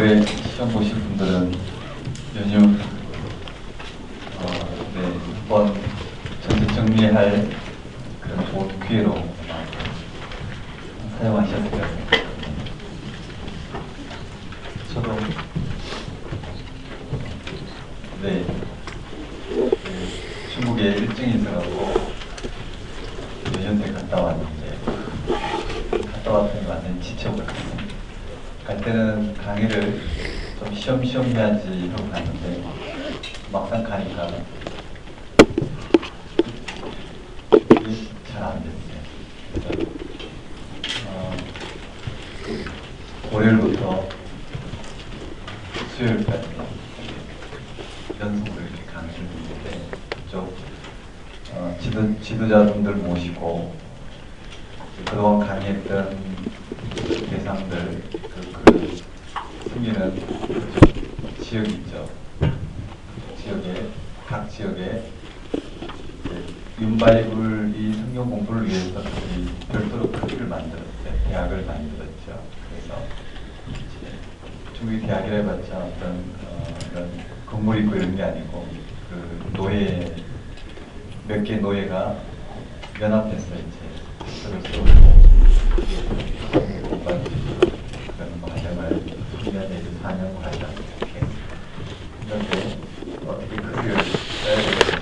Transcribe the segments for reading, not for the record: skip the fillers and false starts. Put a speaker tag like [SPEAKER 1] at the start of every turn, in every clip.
[SPEAKER 1] 올해 시험 보실 분들은 연휴 한번 전체 정리할 그런 좋은 기회로 사용하셨을 것 같습니다. 저도 중국에 일정이 있어가지고 연휴에 갔다 왔는데 갔다 왔더니 완전히 지쳐버렸어요. 갈 때는 강의를 좀 쉬엄쉬엄 해야지 이러고 갔는데 막상 가니까 이게 잘 안 됐어요. 그래서 월요일부터 수요일까지 연속으로 이렇게 강의를 했는데 쪽 지도자분들 모시고 그동안 강의했던 대상들 그 승리는 지역이 있죠. 각 지역에 윤바이블이 성경 공부를 위해서 별도로 크기를 만들었어요. 대학을 만들었죠. 그래서 중국의 대학이라 해봤자 어떤 이런 건물 있고 이런 게 아니고 그 노예 몇 개 노예가 연합해서 이제 서로 그런 과정을 3년 내지 4년 과정 이렇게 그런데 어떻게 크기를 써야 되는지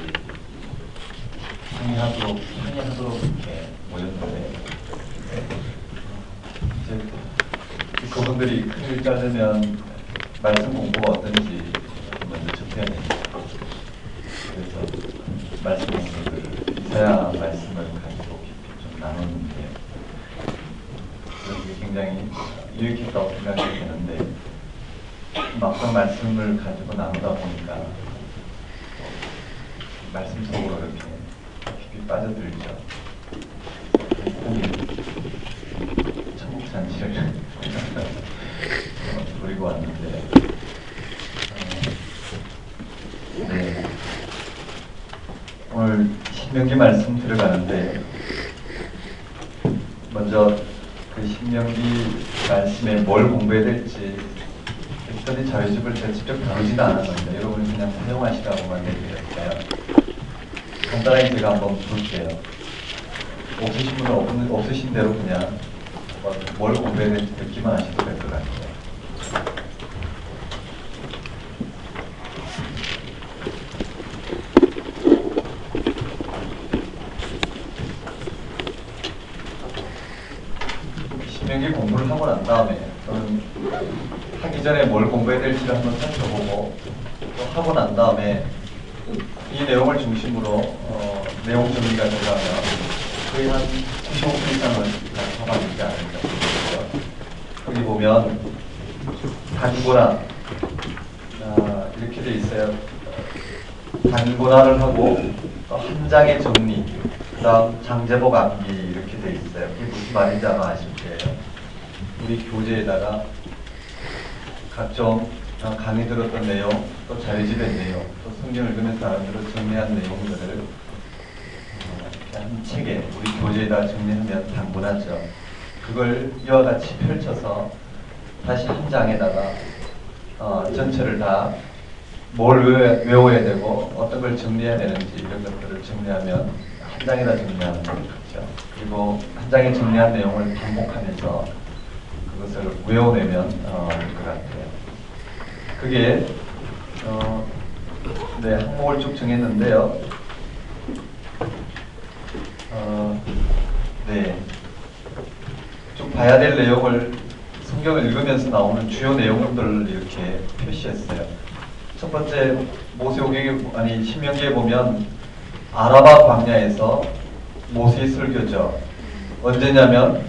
[SPEAKER 1] 상의하도록 이렇게 모였는데 이제 그분들이 크기를 자르면 말씀 공부가 어떤지 먼저 접해야 됩니다. 그래서 말씀 공부를 이사야 말씀을 가지고 깊이 좀 나누는데 그게 굉장히 유익했다고 생각이 되는데 막상 말씀을 가지고 나누다 보니까 말씀 속으로 이렇게 깊이 빠져들죠. 천국 잔치를 부리고 왔는데 오늘 신명기 말씀 들어가는데 먼저 그 신명기 말씀에 뭘 공부해야 될지 스터디 자료집을 제가 직접 다루지도 않았는데 여러분이 그냥 사용하시라고만 얘기했어요. 간단하게 제가 한번 볼게요. 없으신 분은 없으신 대로 그냥 뭘 공부해야 될지 듣기만 하셔도 될 것 같아요. 신명기 공부를 하고 난 다음에 또는 하기 전에 뭘 공부해야 될지를 한번 살펴보고 또 하고 난 다음에 이 내용을 중심으로 내용 정리가 들어가면 거의 한 95% 이상은 잡아내지 않을까 싶어요. 여기 보면 단고난 이렇게 돼 있어요. 단고난을 하고 한 장의 정리, 그 다음 장제복 암기 이렇게 돼 있어요. 이게 무슨 말인지 아마 아실 거예요. 우리 교재에다가 각종 강의 들었던 내용, 또 자료집의 내용, 또 성경 읽으면서 나름대로 정리한 내용들을 한 책에 우리 교재에다 정리하면 단고나죠. 그걸 이와 같이 펼쳐서 다시 한 장에다가 전체를 다 뭘 외워야 되고 어떤 걸 정리해야 되는지 이런 것들을 정리하면 한 장에다 정리하는 거죠. 그리고 한 장에 정리한 내용을 반복하면서 그것을 외워내면 될 것 같아요. 그게 항목을 쭉 정했는데요. 좀 봐야 될 내용을 성경을 읽으면서 나오는 주요 내용들을 이렇게 표시했어요. 첫 번째 모세오경에 신명기에 보면 아라바 광야에서 모세의 설교죠. 언제냐면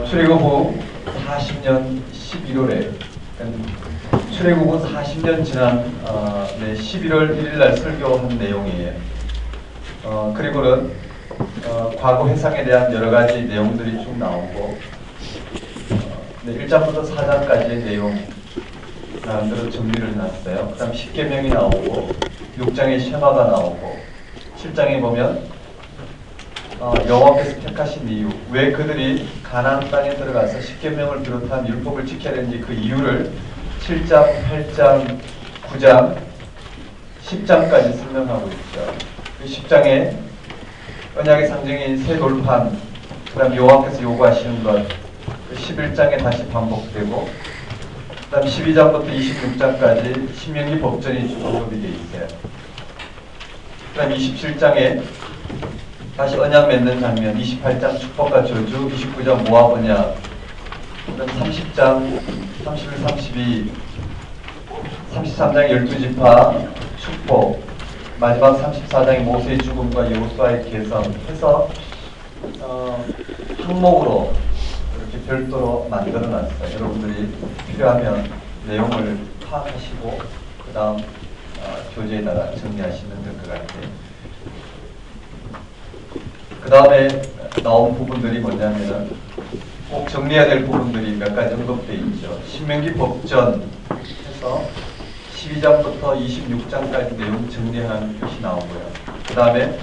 [SPEAKER 1] 출애굽 후 40년 11월에 출애굽은 40년 지난 11월 1일 날 설교한 내용이에요. 그리고는 과거 회상에 대한 여러 가지 내용들이 쭉 나오고 1장부터 4장까지의 내용 나름대로 정리를 해놨어요. 그 다음 10계명이 나오고 6장에 쉐마가 나오고 7장에 보면 여호와께서 택하신 이유, 왜 그들이 가나안 땅에 들어가서 10계명을 비롯한 율법을 지켜야 되는지 그 이유를 7장, 8장, 9장, 10장까지 설명하고 있죠. 이 10장에 언약의 상징인 새 돌판, 그 다음 여호와께서 요구하시는 것, 11장에 다시 반복되고, 그 다음 12장부터 26장까지 신명기 법전이 언급이 되어 있어요. 그 다음 27장에 다시 언약 맺는 장면, 28장 축복과 저주, 29장 모압 언약, 그 다음 30장, 31, 32, 33장 12지파 축복, 마지막 34장의 모세의 죽음과 여호수아의 개성해서 항목으로 이렇게 별도로 만들어놨어요. 여러분들이 필요하면 내용을 파악하시고 그 다음 교재에다가 정리하시면 될 것 같아요. 그 다음에 나온 부분들이 뭐냐면은 꼭 정리해야 될 부분들이 몇 가지 언급되어 있죠. 신명기 법전 해서 12장부터 26장까지 내용 정리하는 표시 나오고요. 그 다음에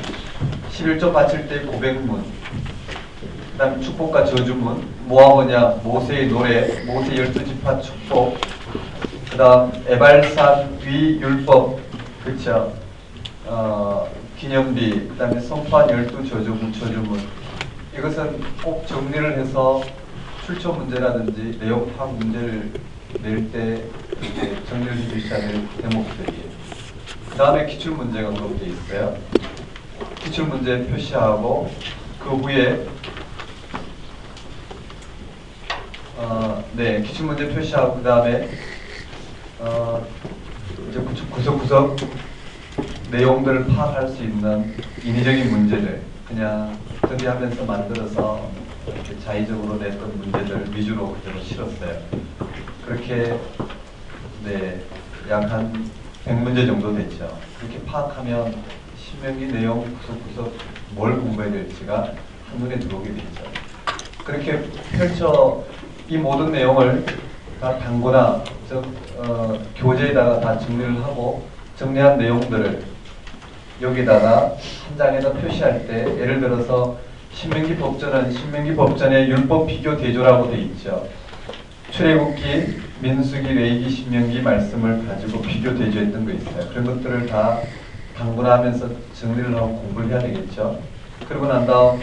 [SPEAKER 1] 11조 바칠 때 고백문, 그 다음에 축복과 저주문, 모압 언약, 모세의 노래, 모세 12지파 축복, 그 다음 에발산 위 율법, 그쵸? 기념비, 그 다음에 선포한 12저주문. 이것은 꼭 정리를 해서 출처 문제라든지 내용 파악 문제를 낼 때 정리를 해주셔야 될 대목들이에요. 그 다음에 기출문제가 언급되어 있어요. 기출문제 표시하고 그 후에 기출문제 표시하고 그 다음에 이제 구석구석 내용들을 파악할 수 있는 인위적인 문제들, 그냥 정리하면서 만들어서 이렇게 자의적으로 냈던 문제들 위주로 그대로 실었어요. 그렇게 약 한 100문제 정도 됐죠. 그렇게 파악하면 신명기 내용 구석구석 뭘 공부해야 될지가 한눈에 들어오게 되죠. 그렇게 펼쳐 이 모든 내용을 다 단거나 교재에다가 다 정리를 하고 정리한 내용들을 여기다가 한 장에다 표시할 때 예를 들어서 신명기 법전은 신명기 법전의 율법 비교 대조라고 되어 있죠. 출애굽기, 민수기, 레위기, 신명기 말씀을 가지고 비교 대조했던 거 있어요. 그런 것들을 다 단분하면서 정리를 하고 공부를 해야 되겠죠. 그러고 난 다음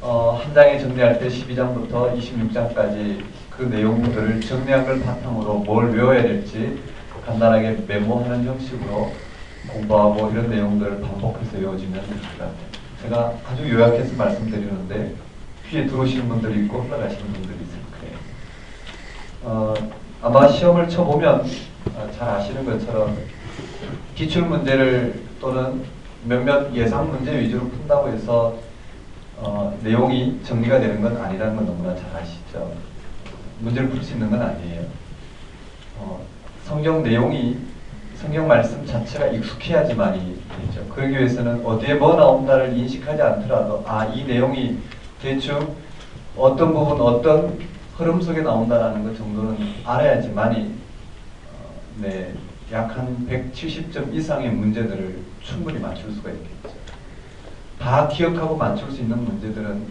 [SPEAKER 1] 한 장에 정리할 때 12장부터 26장까지 그 내용들을 정리한 걸 바탕으로 뭘 외워야 될지 간단하게 메모하는 형식으로 공부하고 이런 내용들을 반복해서 외워지면 될 것 같아요. 제가 아주 요약해서 말씀드리는데 귀에 들어오시는 분들이 있고 흘러가시는 분들이 있을 거예요. 아마 시험을 쳐보면 잘 아시는 것처럼 기출문제를 또는 몇몇 예상 문제 위주로 푼다고 해서 내용이 정리가 되는 건 아니라는 건 너무나 잘 아시죠. 문제를 풀 수 있는 건 아니에요. 성경 내용이 성경 말씀 자체가 익숙해야지만이 되죠. 그러기 위해서는 어디에 뭐 나온다를 인식하지 않더라도 이 내용이 대충 어떤 부분 어떤 흐름 속에 나온다라는 것 정도는 알아야지만이 약 한 170점 이상의 문제들을 충분히 맞출 수가 있겠죠. 다 기억하고 맞출 수 있는 문제들은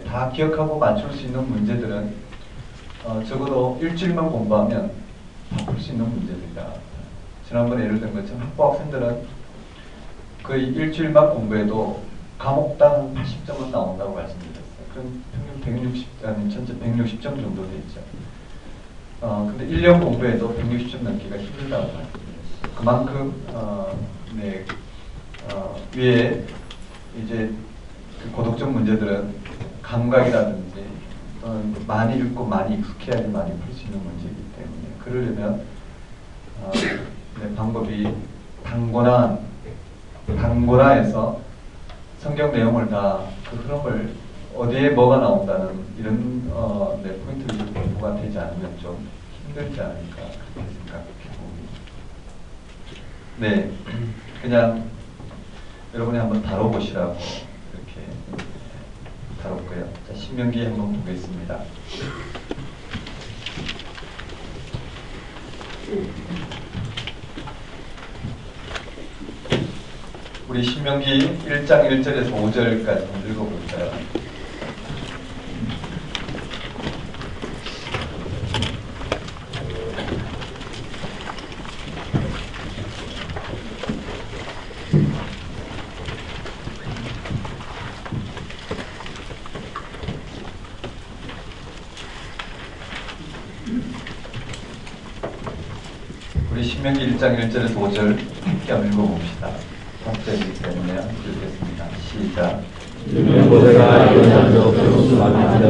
[SPEAKER 1] 다 기억하고 맞출 수 있는 문제들은 적어도 일주일만 공부하면 다 풀 수 있는 문제들이다. 지난번에 예를 든 것처럼 학부 학생들은 거의 일주일만 공부해도 과목당 80점은 나온다고 말씀드렸어요. 그럼 평균 160, 전체 160점 정도 되죠. 근데 1년 공부해도 160점 넘기가 힘들다고 말씀드렸어요. 그만큼 위에 이제 그 고독적 문제들은 감각이라든지 많이 읽고 많이 익숙해야지 많이 풀 수 있는 문제이기 때문에 그러려면 방법이 단고나에서 성경 내용을 다 그 흐름을 어디에 뭐가 나온다는 이런 포인트를 공부가 되지 않으면 좀 힘들지 않을까 그렇게 생각해 봅니다. 그냥 여러분이 한번 다뤄보시라고 이렇게 다뤘고요. 자, 신명기 한번 보겠습니다. 우리 신명기 1장 1절에서 5절까지 한번 읽어볼까요? 우리 신명기 1장 1절에서 5절 함께 한번 읽어봅시다. 박제이기 때문에 읽겠습니다. 시작.
[SPEAKER 2] 모세가 이런 족속 만든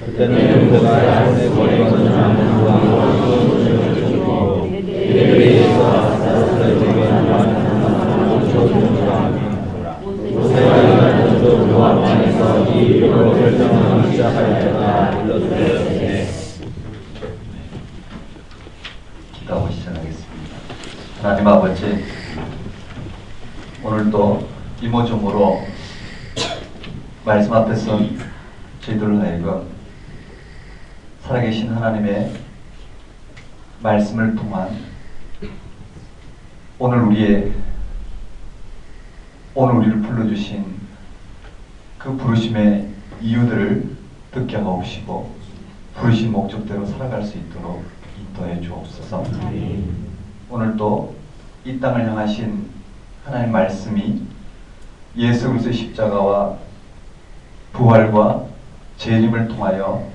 [SPEAKER 2] 그때는 그가 야곱의 거리에서 나는 왕으로 그들에서 사람들을 대변하는 모세가 이런 족 모압 땅에서 이 일을 결정하기 시작할 때가 일러주었으니
[SPEAKER 1] 기도하고 시작하겠습니다. 하나님 아버지, 오늘도 이모저모로 말씀 앞에 선 저희들로 하여금 살아계신 하나님의 말씀을 통한 오늘 우리를 불러주신 그 부르심의 이유들을 듣게 하옵시고 부르신 목적대로 살아갈 수 있도록 인도해 주옵소서. 오늘도 이 땅을 향하신 하나님의 말씀이 예수 그리스도의 십자가와 부활과 재림을 통하여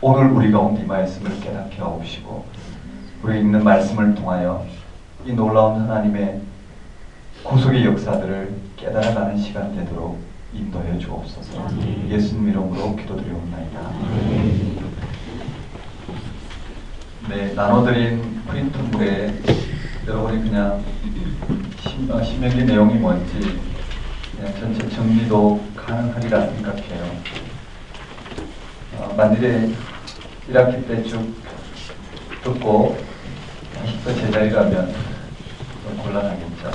[SPEAKER 1] 오늘 우리 가운데 이 말씀을 깨닫게 하옵시고 우리 읽는 말씀을 통하여 이 놀라운 하나님의 구속의 역사들을 깨달아가는 시간 되도록 인도해 주옵소서. 예수님 이름으로 기도드리옵나이다. 네, 나눠드린 프린트물에 여러분이 그냥 신명기 내용이 뭔지 그냥 전체 정리도 가능하리라 생각해요. 만일에 1학기 때 쭉 듣고 다시 또 제자리 가면 좀 곤란하겠죠.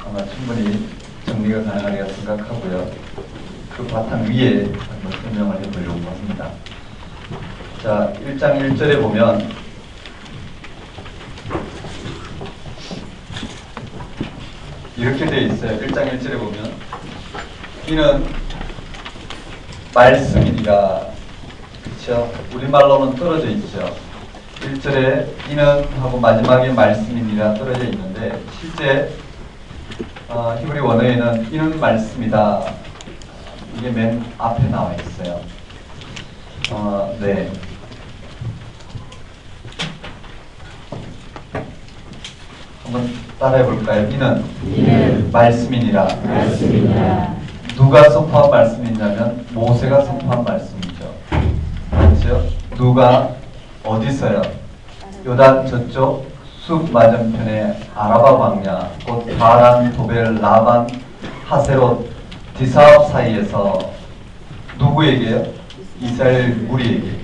[SPEAKER 1] 아마 충분히 정리가 가능하리라 생각하고요. 그 바탕 위에 한번 설명을 해보려고 합니다. 자, 1장 1절에 보면 이렇게 되어 있어요. 1장 1절에 보면 이는 말씀이니라. 그렇죠? 우리말로는 떨어져 있죠. 1절에 이는 하고 마지막에 말씀이니라 떨어져 있는데 실제 히브리 원어에는 이는 말씀이다. 이게 맨 앞에 나와 있어요. 네. 한번 따라해 볼까요? 이는 말씀이니라. 누가 선포한 말씀이냐면 모세가 선포한 말씀이죠. 그렇죠? 누가 어디서요? 요단 저쪽 숲 맞은편에 아라바 광야, 곧 바란, 도벨, 라반, 하세롯, 디사업 사이에서 누구에게요? 이스라엘 무리에게.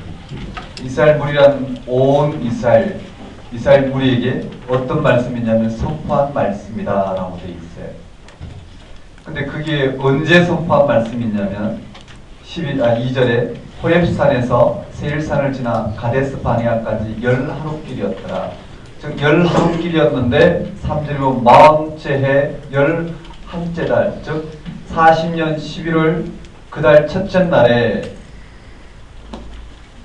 [SPEAKER 1] 이스라엘 무리란 온 이스라엘 무리에게 어떤 말씀이냐면 선포한 말씀이다 라고 되어 있어요. 근데 그게 언제 선포한 말씀이냐면 2절에 호렙산에서 세일산을 지나 가데스 바네아까지 11하루길이었더라. 즉 11하루길이었는데 3절에 보면 40째 해 11째 달, 즉 40년 11월 그 달 첫째 날에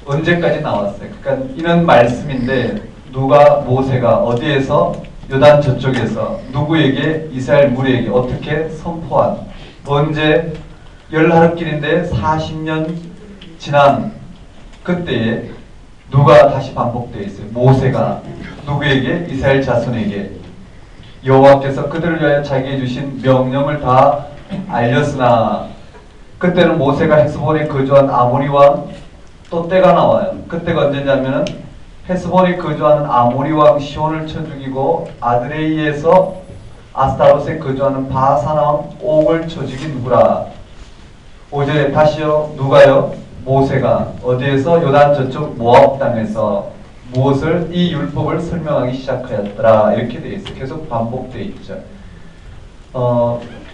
[SPEAKER 1] 언제까지 나왔어요. 그러니까 이는 말씀인데 누가 모세가 어디에서 요단 저쪽에서 누구에게 이스라엘 무리에게 어떻게 선포한 언제 11하루길인데 40년 지난 그때에 누가 다시 반복되어 있어요. 모세가 누구에게? 이스라엘 자손에게 여호와께서 그들을 위하여 자기에게 주신 명령을 다 알렸으나 그때는 모세가 헤스본에 거주한 아모리 왕 또 때가 나와요. 그때가 언제냐면은 헤스본에 거주하는 아모리 왕 시온을 쳐 죽이고 아드레이에서 아스타롯에 거주하는 바산 왕 옥을 쳐 죽인 후라. 5절에 다시요. 누가요? 모세가 어디에서? 요단 저쪽 모압 땅에서 무엇을? 이 율법을 설명하기 시작하였더라. 이렇게 되어 있어요. 계속 반복되어 있죠.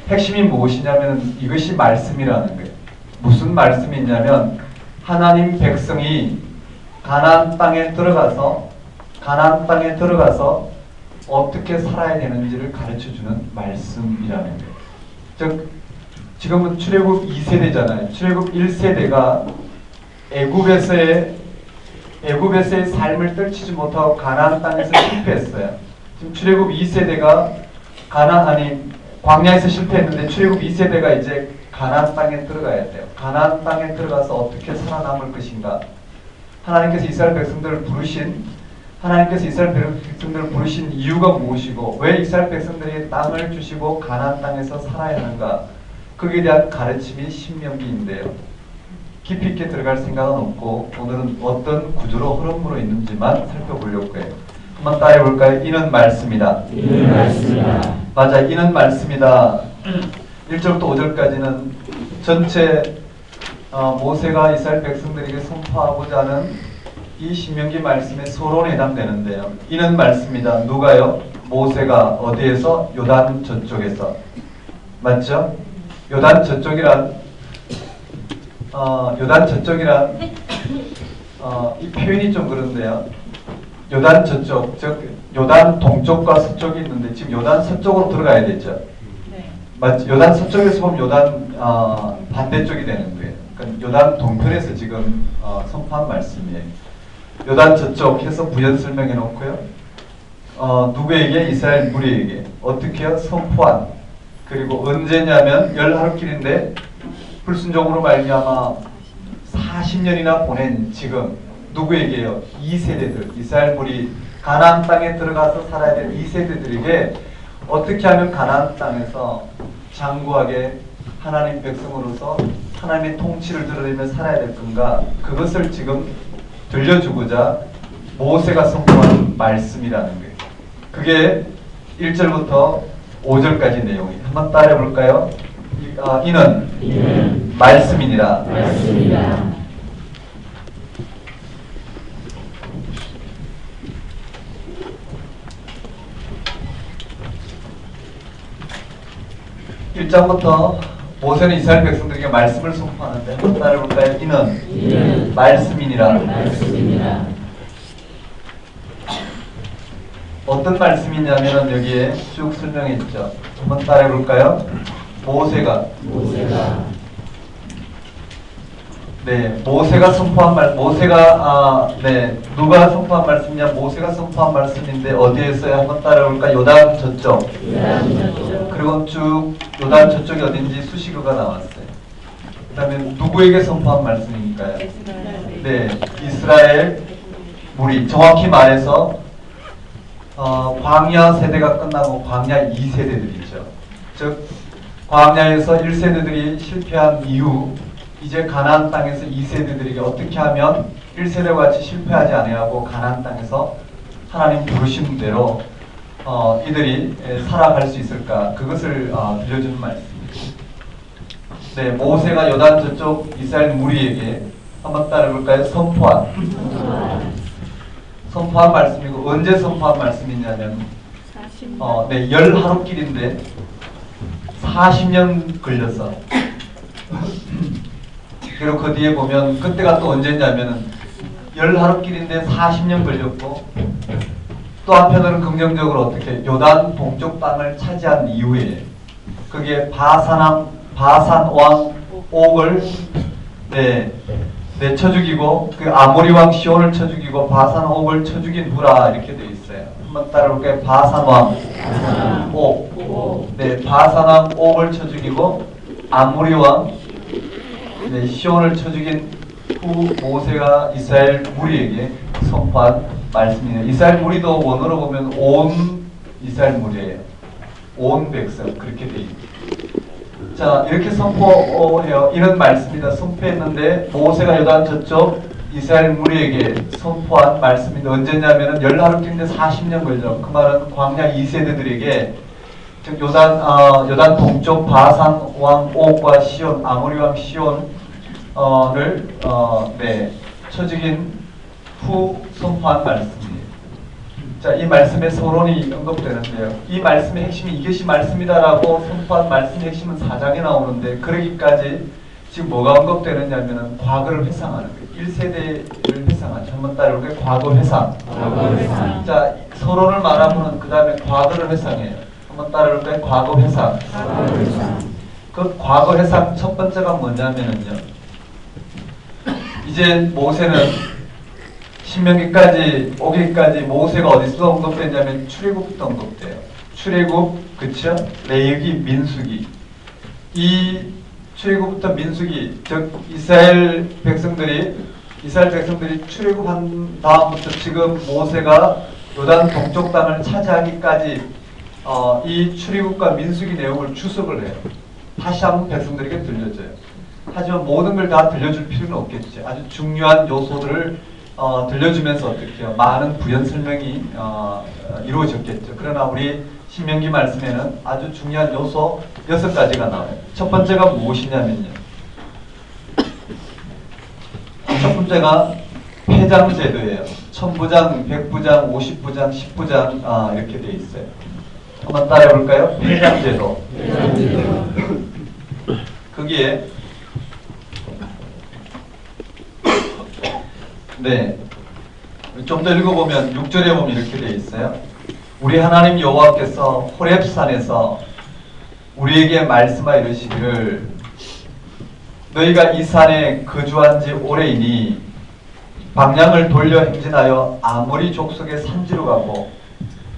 [SPEAKER 1] 핵심이 무엇이냐면 이것이 말씀이라는 거예요. 무슨 말씀이냐면 하나님 백성이 가나안 땅에 들어가서
[SPEAKER 3] 어떻게 살아야 되는지를 가르쳐주는 말씀이라는 거예요. 즉 지금은 출애굽 2세대잖아요. 출애굽 1세대가 애굽에서의 삶을 떨치지 못하고 가나안 땅에서 실패했어요. 지금 출애굽 2세대가 광야에서 실패했는데 출애굽 2세대가 이제 가나안 땅에 들어가야 돼요. 가나안 땅에 들어가서 어떻게 살아남을 것인가? 하나님께서 이스라엘 백성들을 부르신 이유가 무엇이고 왜 이스라엘 백성들에게 땅을 주시고 가나안 땅에서 살아야 하는가? 거기에 대한 가르침이 신명기인데요. 깊이 있게 들어갈 생각은 없고 오늘은 어떤 구조로 흐름으로 있는지만 살펴보려고 해요. 한번 따라해 볼까요? 이는 말씀이다.
[SPEAKER 2] 이는 말씀이다.
[SPEAKER 3] 맞아, 이는 말씀이다. 1절부터 5절까지는 전체 모세가 이스라엘 백성들에게 선포하고자 하는 이 신명기 말씀의 서론에 해당되는데요. 이는 말씀이다. 누가요? 모세가 어디에서? 요단 저쪽에서. 맞죠? 요단 저쪽이란 이 표현이 좀 그런데요. 요단 저쪽, 즉 요단 동쪽과 서쪽이 있는데 지금 요단 서쪽으로 들어가야 되죠. 맞죠? 요단 서쪽에서 보면 요단 반대쪽이 되는 거예요. 그러니까 요단 동편에서 지금 선포한 말씀이에요. 요단 저쪽 해서 부연 설명해 놓고요. 누구에게? 이스라엘 무리에게. 어떻게요? 선포한. 그리고 언제냐면 열하루길인데 불순종으로 말미암아 40년이나 보낸 지금 누구에게요? 2세대들, 이스라엘 무리 가나안 땅에 들어가서 살아야 될 2세대들에게 어떻게 하면 가나안 땅에서 장구하게 하나님 백성으로서 하나님의 통치를 드러내며 살아야 될 건가? 그것을 지금 들려주고자 모세가 선포한 말씀이라는 거예요. 그게 1절부터 5절까지 내용이. 한번 따라해 볼까요? 이는 말씀이니라.
[SPEAKER 2] 말씀이다.
[SPEAKER 3] 1장부터 모세는 이스라엘 백성들에게 말씀을 선포하는데 한번 따라해 볼까요? 이는 말씀이니라.
[SPEAKER 2] 말씀이니라.
[SPEAKER 3] 어떤 말씀이냐면 여기에 쭉 설명해 있죠. 한번 따라해 볼까요? 모세가 선포한 누가 선포한 말씀이냐? 모세가 선포한 말씀인데 어디에서요? 한번 따라해 볼까요? 요단 저쪽. 그리고 쭉 요단 저쪽이 어딘지 수식어가 나왔어요. 그 다음에 누구에게 선포한 말씀이니까요? 이스라엘 무리. 정확히 말해서 광야 세대가 끝나고 광야 2세대들이죠. 즉 광야에서 1세대들이 실패한 이후 이제 가나안 땅에서 2세대들에게 어떻게 하면 1세대와 같이 실패하지 아니하고 가나안 땅에서 하나님 부르신 대로 이들이 살아갈 수 있을까? 그것을 들려주는 말씀입니다. 네, 모세가 요단 저쪽 이스라엘 무리에게 한번 따라볼까요? 선포한 말씀이고 언제 선포한 말씀이냐면 열하루길인데 40년 걸려서 그리고 그 뒤에 보면 그때가 또 언제냐면은 열하루길인데 40년 걸렸고 또 한편으로는 긍정적으로 어떻게 요단 동쪽 땅을 차지한 이후에 그게 바산 왕 옥을 쳐 죽이고 그 아모리 왕 시온을 쳐 죽이고 바산 옥을 쳐 죽인 후라 이렇게 되어 있어요. 한번 따라볼게요. 바산 왕 옥. 바산 왕 옥을 쳐 죽이고 아모리 왕 시온을 쳐 죽인 후 모세가 이스라엘 무리에게 선포한 말씀이에요. 이스라엘 무리도 원어로 보면 온 이스라엘 무리예요. 온 백성 그렇게 돼 있죠. 자, 이렇게 선포해요. 이런 말씀이다. 선포했는데 모세가 요단 저쪽 이스라엘 무리에게 선포한 말씀인데 언제냐면은 열하루길인데 40년 걸려. 그 말은 광야 2세대들에게 즉 요단 동쪽 바산 왕 옥과 시온 아모리 왕 시온을 쳐 죽인 후 선포한 말씀이에요. 자, 이 말씀의 서론이 언급되는데요. 이 말씀의 핵심이 이것이 말씀이다라고 선포한 말씀의 핵심은 4장에 나오는데 그러기까지 지금 뭐가 언급되느냐면은 과거를 회상하는 거예요. 1세대를 회상하죠. 한번 따라볼까요? 과거 회상. 자, 서론을 말하면 그 다음에 과거를 회상해요. 한번 따라볼까요? 과거 회상. 그 과거 회상 첫 번째가 뭐냐면은요. 이제 모세는 신명기까지 오기까지 모세가 어디서 언급됐냐면 출애굽부터 언급돼요. 출애굽, 그쵸? 레위기, 민수기. 이 출애굽부터 민수기, 즉 이스라엘 백성들이 출애굽한 다음부터 지금 모세가 요단 동쪽 땅을 차지하기까지 이 출애굽과 민수기 내용을 주석을 해요. 다시 한번 백성들에게 들려줘요. 하지만 모든 걸 다 들려줄 필요는 없겠죠. 아주 중요한 요소들을 들려주면서 어떻게 해요? 많은 부연 설명이 이루어졌겠죠. 그러나 우리 신명기 말씀에는 아주 중요한 요소 6가지가 나와요. 첫 번째가 무엇이냐면요. 첫 번째가 폐장제도예요. 1000부장, 100부장, 50부장, 10부장 이렇게 되어 있어요. 한번 따라해 볼까요? 폐장제도. 거기에 네, 좀 더 읽어보면 6절에 보면 이렇게 되어 있어요. 우리 하나님 여호와께서 호렙산에서 우리에게 말씀하여 이르시기를 너희가 이 산에 거주한 지 오래이니 방향을 돌려 행진하여 아모리 족속의 산지로 가고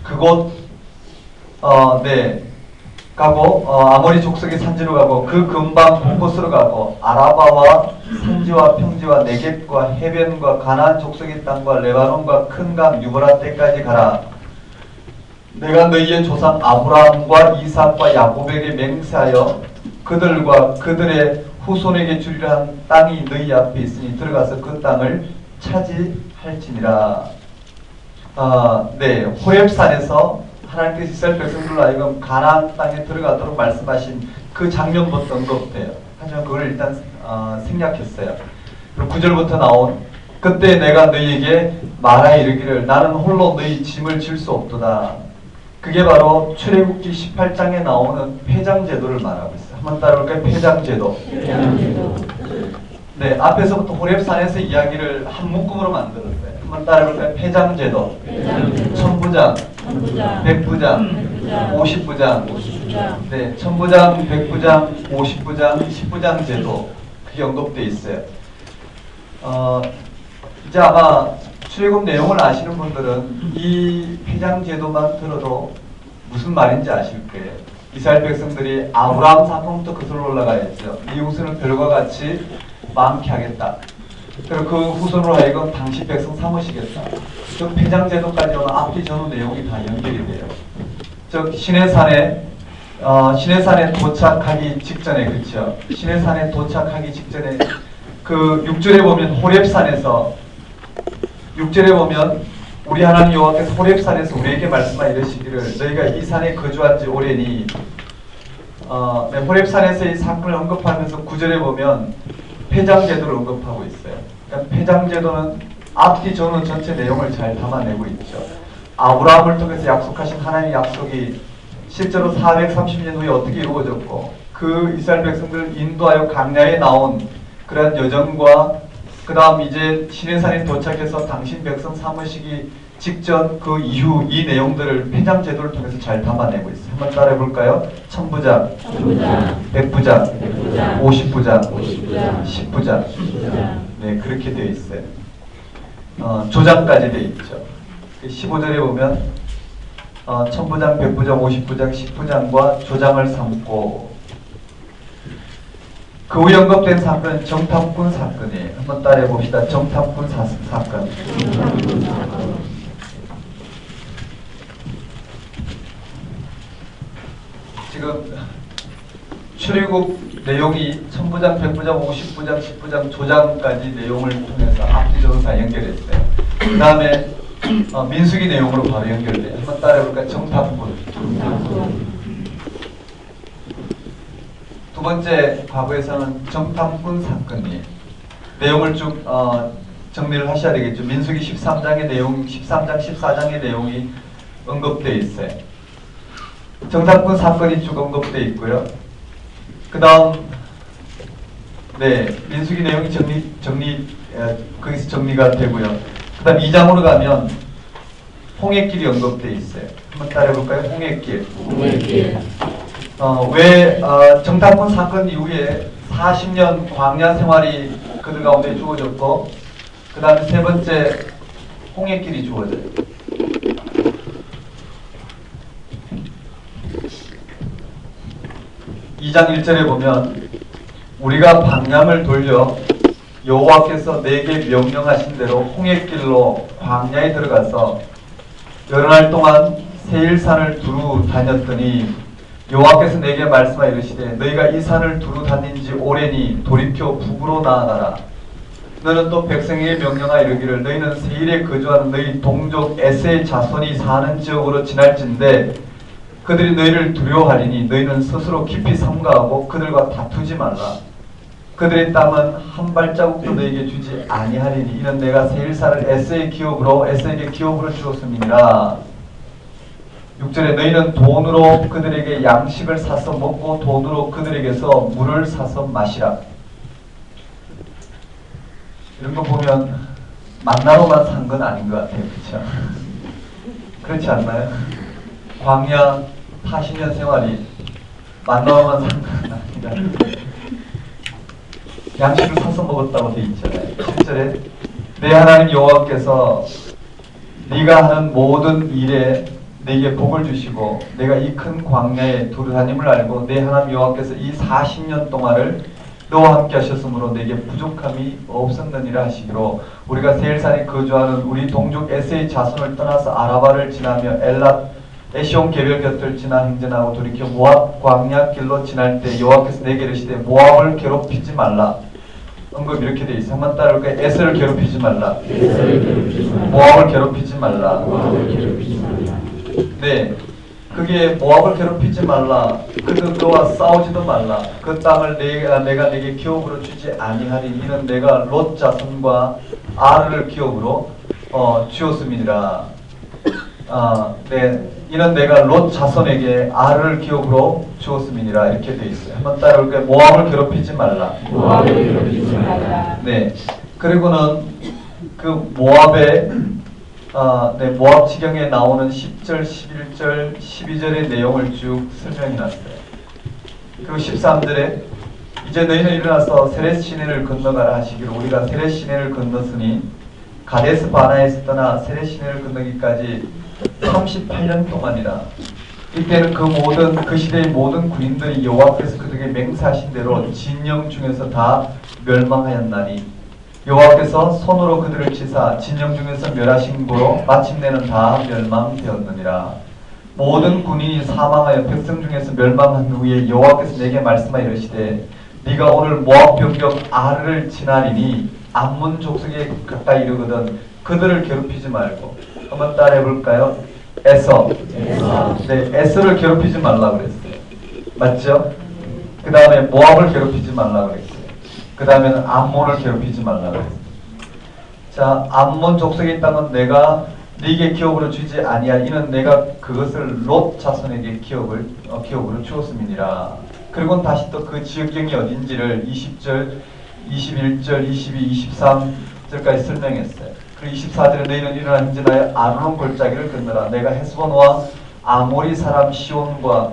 [SPEAKER 3] 그곳 아모리 족속의 산지로 가고 그 근방 곳곳으로 가고 아라바와 산지와 평지와 네겝과 해변과 가나안 족속의 땅과 레바논과 큰 강 유브라데까지 가라. 내가 너희의 조상 아브라함과 이삭과 야곱에게 맹세하여 그들과 그들의 후손에게 주리라 한 땅이 너희 앞에 있으니 들어가서 그 땅을 차지할지니라. 네, 호렙산에서 하나님께서 이스라엘 백성들로 하여금 가나안 땅에 들어가도록 말씀하신 그 장면부터 언급돼요. 하지만 그걸 일단 생략했어요. 그리고 9절부터 나온 그때 내가 너희에게 말하여 이르기를 나는 홀로 너희 짐을 질 수 없도다. 그게 바로 출애굽기 18장에 나오는 폐장제도를 말하고 있어요. 한번 따라볼까요? 폐장제도. 네, 앞에서부터 호렙산에서 이야기를 한 묶음으로 만들었어요. 한번 따라볼까요? 폐장제도. 1000부장, 100부장, 50부장. 네, 1000부장, 100부장, 50부장, 10부장 제도. 그게 언급되어 있어요. 이제 아마 출애굽 내용을 아시는 분들은 이 폐장제도만 들어도 무슨 말인지 아실 거예요. 이스라엘 백성들이 아브라함 사건부터 그들로 올라가야죠. 네 후손을 별과 같이 많게 하겠다. 그리고 그 후손으로 하여금 당시 백성 삼으시겠다. 즉 폐장제도까지 오는 앞뒤 전후 내용이 다 연결이 돼요. 즉 시내산에 도착하기 직전에, 그렇죠? 시내산에 도착하기 직전에 그 6절에 보면 호렙산에서 6절에 보면 우리 하나님 여호와께서 호렙산에서 우리에게 말씀하여 이르시기를 너희가 이 산에 거주한 지 오래니 네, 호렙산에서 이 사건을 언급하면서 9절에 보면 폐장제도를 언급하고 있어요. 그러니까 폐장제도는 앞뒤 전후 전체 내용을 잘 담아내고 있죠. 아브라함을 통해서 약속하신 하나님의 약속이 실제로 430년 후에 어떻게 이루어졌고 그 이스라엘 백성들을 인도하여 광야에 나온 그런 여정과 그 다음 이제 시내산에 도착해서 당신 백성 삼으시기 직전 그 이후 이 내용들을 폐장제도를 통해서 잘 담아내고 있어요. 한번 따라해 볼까요? 1000부장, 100부장, 50부장, 10부장. 네, 그렇게 되어 있어요. 조장까지 되어 있죠. 15절에 보면 1000부장, 100부장, 50부장, 10부장과 조장을 삼고 그 후에 언급된 사건은 정탐꾼 사건이에요. 한번 따라해 봅시다. 정탐꾼 사건. 지금 출애굽 내용이 1000부장, 100부장, 50부장, 10부장, 조장까지 내용을 통해서 앞뒤적으로 다 연결했어요. 그 다음에 민수기 내용으로 바로 연결돼요. 한번 따라해볼까요? 정탐꾼. 두 번째 과거에서는 정탐꾼 사건이에요. 내용을 쭉 정리를 하셔야 되겠죠. 민수기 13장의 내용, 13장, 14장의 내용이 언급되어 있어요. 정탐꾼 사건이 쭉 언급되어 있고요. 그 다음 네, 민수기 내용이 거기서 정리가 되고요. 그 다음 2장으로 가면 홍해길이 언급되어 있어요. 한번 따라해볼까요? 홍해길. 왜 정탐꾼 사건 이후에 40년 광야 생활이 그들 가운데 주어졌고, 그 다음에 세 번째 홍해길이 주어져요. 2장 1절에 보면 우리가 방향을 돌려 여호와께서 내게 명령하신 대로 홍해길로 광야에 들어가서 여러 날 동안 세일산을 두루 다녔더니 여호와께서 내게 말씀하여 이르시되 너희가 이 산을 두루 다닌 지 오래니 돌이켜 북으로 나아가라. 너는 또 백성에게 명령하여 이르기를 너희는 세일에 거주하는 너희 동족 에세의 자손이 사는 지역으로 지날진대 그들이 너희를 두려워하리니 너희는 스스로 깊이 삼가하고 그들과 다투지 말라. 그들의 땅은 한 발자국도 너희에게 주지 아니하리니 이는 내가 세일산을 에세에게 기업으로 주었음이니라. 6절에 너희는 돈으로 그들에게 양식을 사서 먹고 돈으로 그들에게서 물을 사서 마시라. 이런 거 보면 만나로만 산 건 아닌 것 같아요. 그렇죠? 그렇지 않나요? 광야 40년 생활이 만나로만 산 건 아니라 양식을 사서 먹었다고 되어 있잖아요. 7절에 내 하나님 여호와께서 네가 하는 모든 일에 네게 복을 주시고 내가 이 큰 광야에 두루 다님을 알고 내 하나님 여호와께서 이 40년 동안을 너와 함께 하셨으므로 내게 부족함이 없었느니라 하시기로 우리가 세일산에 거주하는 우리 동족 에세의 자손을 떠나서 아라바를 지나며 엘랏 에시온 개별 곁을 지나 행전하고 돌이켜 모압 광야 길로 지날 때 여호와께서 내게 이르시되 모압을 괴롭히지 말라. 언급 이렇게 돼 있어. 한번 따라올까요? 에서를 괴롭히지 말라. 모압을 괴롭히지 말라. 네, 그게 모압을 괴롭히지 말라. 그와 싸우지도 말라. 그 땅을 내가 내게 기업으로 주지 아니하리. 이는 내가 롯 자손과 아르를 기업으로 주었음이니라. 네, 이는 내가 롯 자손에게 아르를 기업으로 주었음이니라. 이렇게 돼 있어요. 한번 따라올까요? 모압을 괴롭히지 말라. 네, 그리고는 그 모압의 네, 모압 지경에 나오는 10절, 11절, 12절의 내용을 쭉 설명해 놨어요. 그리고 13절에 이제 너희는 일어나서 세렛 시내를 건너가라 하시기로 우리가 세렛 시내를 건넜으니 가데스 바나에서 떠나 세렛 시내를 건너기까지 38년 동안이라. 이때는 그 시대의 모든 군인들이 여호와께서 그들에게 맹세하신 대로 진영 중에서 다 멸망하였나니 여호와께서 손으로 그들을 치사 진영 중에서 멸하신 고로 마침내는 다 멸망되었느니라. 모든 군인이 사망하여 백성 중에서 멸망한 후에 여호와께서 내게 말씀하여 이르시되 네가 오늘 모압 병력 아르를 지나리니 암몬 족속에 가까이 이르거든 그들을 괴롭히지 말고. 한번 따라해볼까요? 에서. 네, 에서를 괴롭히지 말라고 그랬어요. 맞죠? 그 다음에 모압을 괴롭히지 말라고 그랬어요. 그 다음에는 암몬을 괴롭히지 말라고 했습니다. 자, 암몬 족속에 있다면 내가 네게 기업으로 주지 아니하리. 이는 내가 그것을 롯 자손에게 기업으로 주었음이니라. 그리고 다시 또 그 지역경이 어딘지를 20절, 21절, 22, 23절까지 설명했어요. 그리고 24절에 너희는 일어나 행진하여 아르논 골짜기를 건너라. 내가 헤스본과 아모리 사람 시온과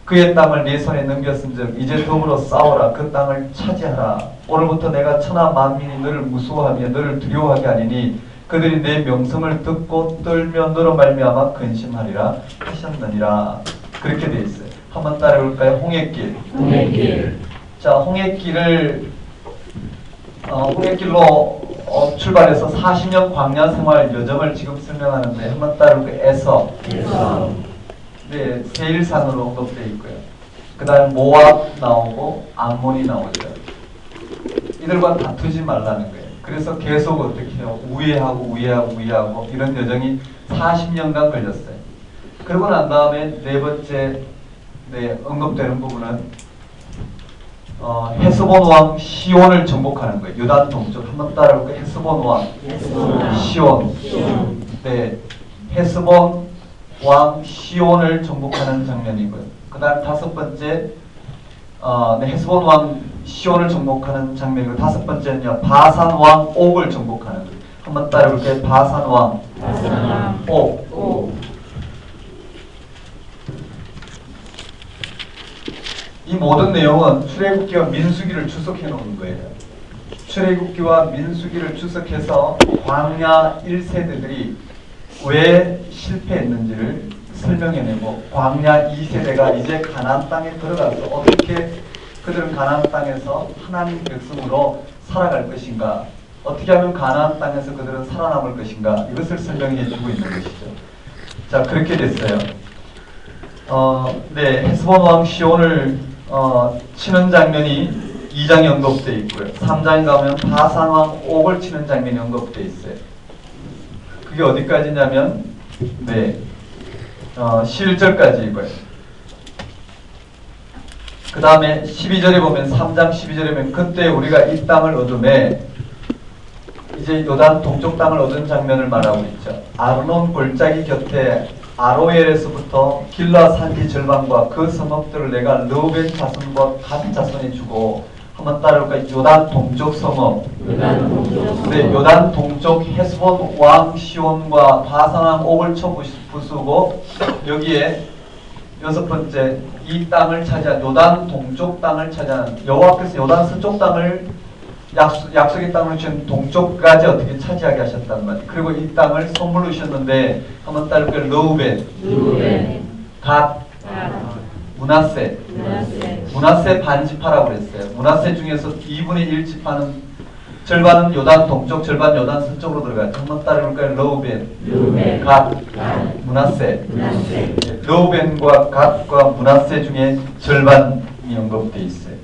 [SPEAKER 3] 그의 땅을 네 손에 넘겼은즉 이제 더불어 싸우라. 그 땅을 차지하라. 오늘부터 내가 천하 만민이 너를 무수하며 너를 두려워하게 하리니 그들이 내 명성을 듣고 떨며 너로 말미암아 근심하리라 하셨느니라. 그렇게 돼 있어요. 한번 따라해볼까요? 홍해길. 자, 홍해길로 출발해서 40년 광야 생활 여정을 지금 설명하는데 한번 따라해볼까요? 에서. 네, 세일산으로 언급되어 있고요. 그 다음에 모압 나오고 암몬이 나오죠. 이들과 다투지 말라는 거예요. 그래서 계속 어떻게 해요? 우회하고 이런 여정이 40년간 걸렸어요. 그러고 난 다음에 네 번째 언급되는 부분은 헤스본 왕 시온을 정복하는 거예요. 유단 동쪽. 한번 따라볼까요? 헤스본 왕 시온. 네, 헤스본 왕 시온을 정복하는 장면이고요. 그 다음 다섯 번째 헤스본 왕 시온을 정복하는 장면이고, 다섯 번째는요, 바산 왕 옥을 정복하는 거예요. 한번 따라볼게요. 바산 왕 옥. 이 모든 내용은 출애굽기와 민수기를 주석해 놓은 거예요. 출애굽기와 민수기를 주석해서 광야 1세대들이 왜 실패했는지를 설명해내고, 광야 2세대가 이제 가나안 땅에 들어가서 어떻게 그들은 가나안 땅에서 하나님 백성으로 살아갈 것인가, 어떻게 하면 가나안 땅에서 그들은 살아남을 것인가, 이것을 설명해 주고 있는 것이죠. 자, 그렇게 됐어요. 헤스본 왕 시온을 치는 장면이 2장에 언급되어 있고요. 3장에 가면 바산 왕 옥을 치는 장면이 언급되어 있어요. 그게 어디까지냐면 11절까지이고요. 그 다음에 12절에 보면, 3장 12절에 보면, 그때 우리가 이 땅을 얻음에, 이제 요단 동쪽 땅을 얻은 장면을 말하고 있죠. 아르논 골짜기 곁에 아로엘에서부터 길라 산지 절반과 그 성읍들을 내가 르우벤 자손과 갓 자손에 주고, 한번 따라볼까요? 요단 동쪽 성읍. 요단 동쪽 헤스본 왕 시온과 바산 왕 옥을 쳐 부수고, 여기에 여섯 번째, 이 땅을 차지한 요단 동쪽 땅을 차지한, 여호와께서 요단 서쪽 땅을 약속의 땅을 주신 동쪽까지 어떻게 차지하게 하셨단 말이에요. 그리고 이 땅을 선물로 주셨는데, 한번 따라볼까요? 르우벤, 갓, 므낫세 반지파라고 그랬어요. 므낫세 중에서 2분의 1 지파는, 절반은 요단 동쪽, 절반 요단 서쪽으로 들어가요. 한번 따라볼까요? 르우벤, 갓, 므낫세. 르우벤과 갓과 므낫세 중에 절반이 언급되어 있어요.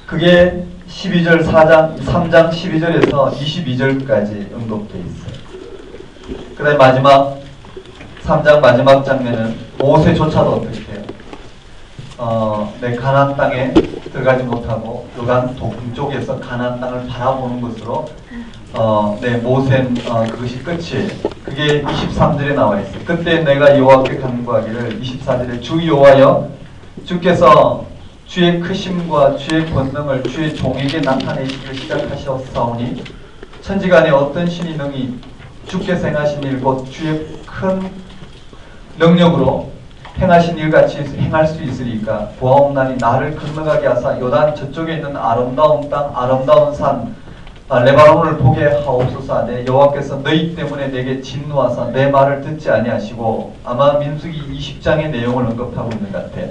[SPEAKER 3] 그게 12절 3장 12절에서 22절까지 언급되어 있어요. 그 다음에 마지막 3장 마지막 장면은 모세조차도 어떻게 해요? 가나안 땅에 들어가지 못하고 요단 동쪽에서 가나안 땅을 바라보는 것으로 모세는 그것이 끝이에요. 그게 23절에 나와 있어요. 그때 내가 여호와께 간구하기를, 24절에 주 여호와여, 주께서 주의 크심과 주의 권능을 주의 종에게 나타내시기를 시작하셨사오니, 천지간에 어떤 신이 능히 주께서 행하신 일 곧 주의 큰 능력으로 행하신 일같이 행할 수 있으리까. 보아옵나니 나를 건너가게 하사 요단 저쪽에 있는 아름다운 땅, 아름다운 산 레바논을 보게 하옵소서. 내 여호와께서 너희 때문에 내게 진노하사 내 말을 듣지 아니하시고, 아마 민수기 20장의 내용을 언급하고 있는 것 같아.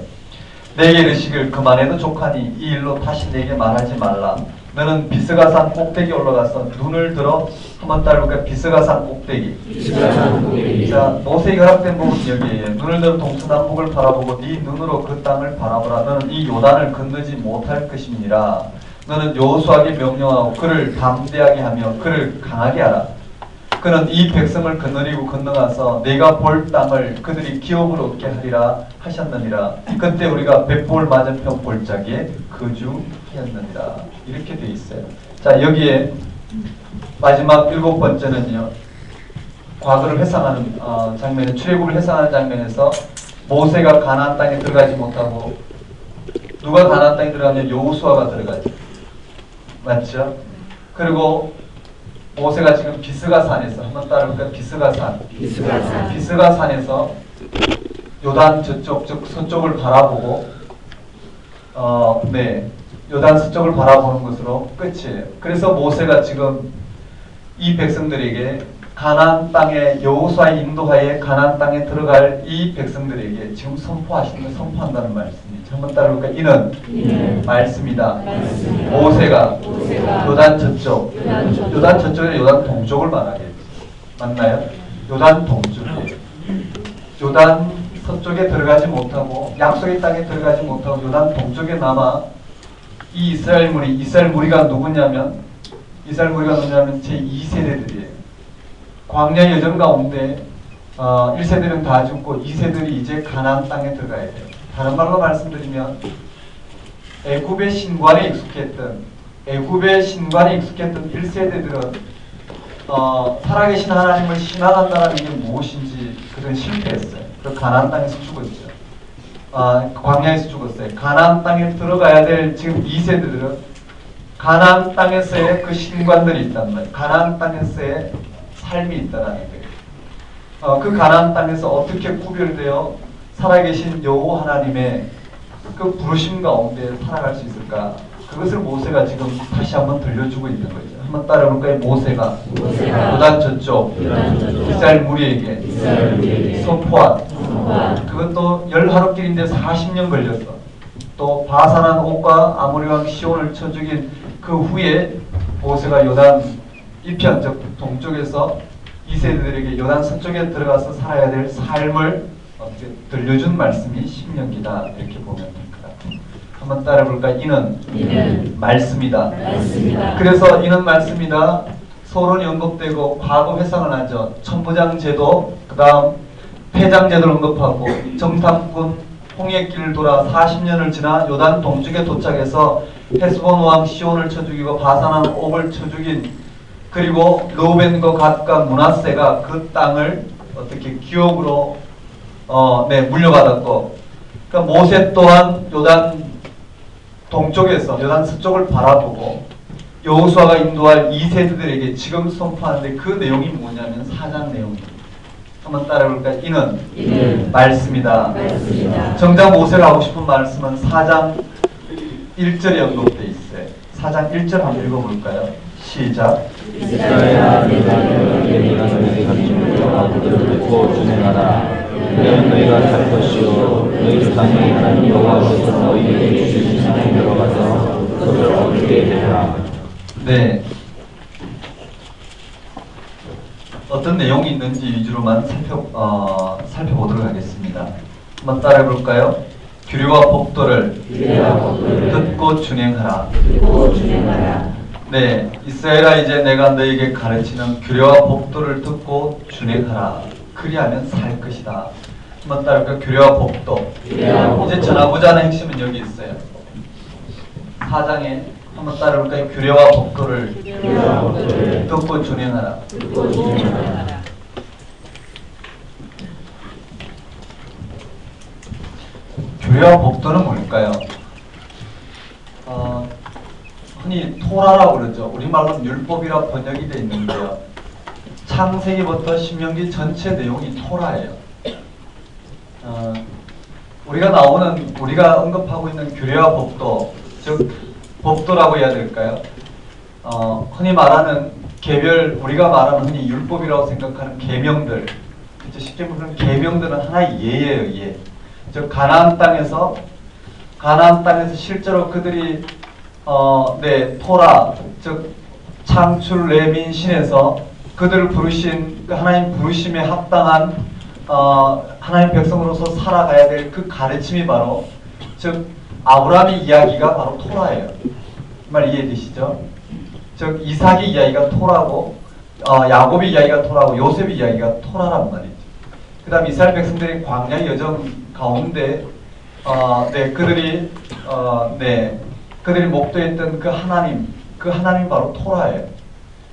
[SPEAKER 3] 내게 이르시길 그만해도 족하니 이 일로 다시 내게 말하지 말라. 너는 비스가산 꼭대기 올라가서 눈을 들어, 한번 따라볼까요? 비스가산 꼭대기. 자, 모세에게 허락된 부분 여기에요. 눈을 들어 동서남북을 바라보고 네 눈으로 그 땅을 바라보라. 너는 이 요단을 건너지 못할 것임이니라. 너는 여호수아에게 명령하고 그를 담대하게 하며 그를 강하게 하라. 그는 이 백성을 거느리고 건너가서 내가 볼 땅을 그들이 기업으로 얻게 하리라 하셨느니라. 그때 우리가 벳볼 맞은편 골짜기에 거주하였느니라. 이렇게 돼 있어요. 자, 여기에 마지막 7번째는요, 과거를 회상하는 장면에, 출애굽을 회상하는 장면에서 모세가 가나안 땅에 들어가지 못하고, 누가 가나안 땅에 들어가면 여호수아가 들어가죠. 맞죠? 그리고 모세가 지금 비스가산에서, 한번 따라볼까요? 비스가산에서 요단 저쪽, 즉 서쪽을 바라보고, 요단 서쪽을 바라보는 것으로 끝이에요. 그래서 모세가 지금 이 백성들에게 가나안 땅에, 여호수아의 인도하에 가나안 땅에 들어갈 이 백성들에게 지금 선포한다는 말씀이죠. 한번 따라볼까요? 이는 말씀이다. 모세가 요단 저쪽, 요단 저쪽에 요단 동쪽을 말하겠죠. 맞나요? 요단 동쪽이에요. 요단 서쪽에 들어가지 못하고, 약속의 땅에 들어가지 못하고 요단 동쪽에 남아 이 이스라엘 무리가 누구냐면 제 2세대들이에요. 광야 여정 가운데 1세들은 다 죽고 2세들이 이제 가나안 땅에 들어가야 돼요. 다른 말로 말씀드리면, 애굽의 신관에 익숙했던 1세대들은 살아계신 하나님을 신앙한다는 게 무엇인지 그들은 실패했어요. 그래서 가나안 땅에서 죽었죠. 광야에서 죽었어요. 가나안 땅에 들어가야 될 지금 2세대들은 가나안 땅에서의 그 신관들이 있단 말이에요. 가나안 땅에서의 삶이 있다라는 거예요. 그 가나안 땅에서 어떻게 구별되어 살아계신 여호와 하나님의 그 부르심 가운데 살아갈 수 있을까? 그것을 모세가 지금 다시 한번 들려주고 있는 거죠. 한번 따라볼까요? 모세가 요단 저쪽 이스라엘 무리에게 선포한 그것도 10하루길인데 40년 걸렸어. 또 바산한 옥과 아모리 왕 시온을 쳐 죽인 그 후에 모세가 요단 이편 즉 동쪽에서 이세대들에게 요단 서쪽에 들어가서 살아야 될 삶을 어떻게 들려준 말씀이 신명기다 이렇게 보면 될 것 같아요. 한번 따라볼까? 이는 말씀이다. 그래서 이는 말씀이다. 서론이 언급되고 과거 회상을 하죠. 천부장제도 그 다음 폐장제도를 언급하고 정탐꾼 홍해길을 돌아 40년을 지나 요단 동쪽에 도착해서 헤스본 왕 시온을 쳐 죽이고 바산한 옥을 쳐 죽인 그리고 르우벤과 갓과 므낫세가 그 땅을 어떻게 기업으로 물려받았고 그러니까 모세 또한 요단 동쪽에서 요단 서쪽을 바라보고 여호수아가 인도할 2세대들에게 지금 선포하는데 그 내용이 뭐냐면 4장 내용입니다. 한번 따라해볼까요? 이는 말씀이다. 정작 모세가 하고 싶은 말씀은 4장 1절에 언급되어 있어요. 4장 1절 한번 읽어볼까요? 시작.
[SPEAKER 2] 이스라엘아 내가 너희에게 가르친 여호와 그들을 듣고 준행하라. 그러면 너희가 살 것이요 너희 조상의 하나님 여호와께서 너희에게 주신 땅에 들어가서 그것을 얻게 되리라.
[SPEAKER 3] 네. 어떤 내용이 있는지 위주로만 살펴보도록 하겠습니다. 한번 따라해볼까요? 규례와 법도를 듣고 준행하라. 네, 이스라엘아 이제 내가 너에게 가르치는 규례와 법도를 듣고 준행하라. 그리하면 살 것이다. 한번 따라해볼까요? 규례와 법도. 이제 전하고자 하는 핵심은 여기 있어요. 4장에 한번 따라해볼까요? 규례와 법도를 듣고 준행하라. 규례와 법도는 뭘까요? 흔히 토라라고 그러죠. 우리말로는 율법이라 번역이 되어 있는데요. 창세기부터 신명기 전체 내용이 토라예요. 우리가 언급하고 있는 규례와 법도, 즉 법도라고 해야 될까요? 흔히 말하는 우리가 말하는 흔히 율법이라고 생각하는 계명들, 쉽게 보면 계명들은 하나의 예예요, 예. 즉 가나안 땅에서 실제로 그들이 토라, 즉 창출 레민 신에서 그들을 부르신 하나님 부르심에 합당한 하나님 백성으로서 살아가야 될 그 가르침이 바로 즉 아브라함의 이야기가 바로 토라예요. 말 이해되시죠? 즉 이삭의 이야기가 토라고 야곱의 이야기가 토라고 요셉의 이야기가 토라란 말이죠. 그 다음 이스라엘 백성들이 광야 여정 가운데 그들이 목도했던 그 하나님 바로 토라예요.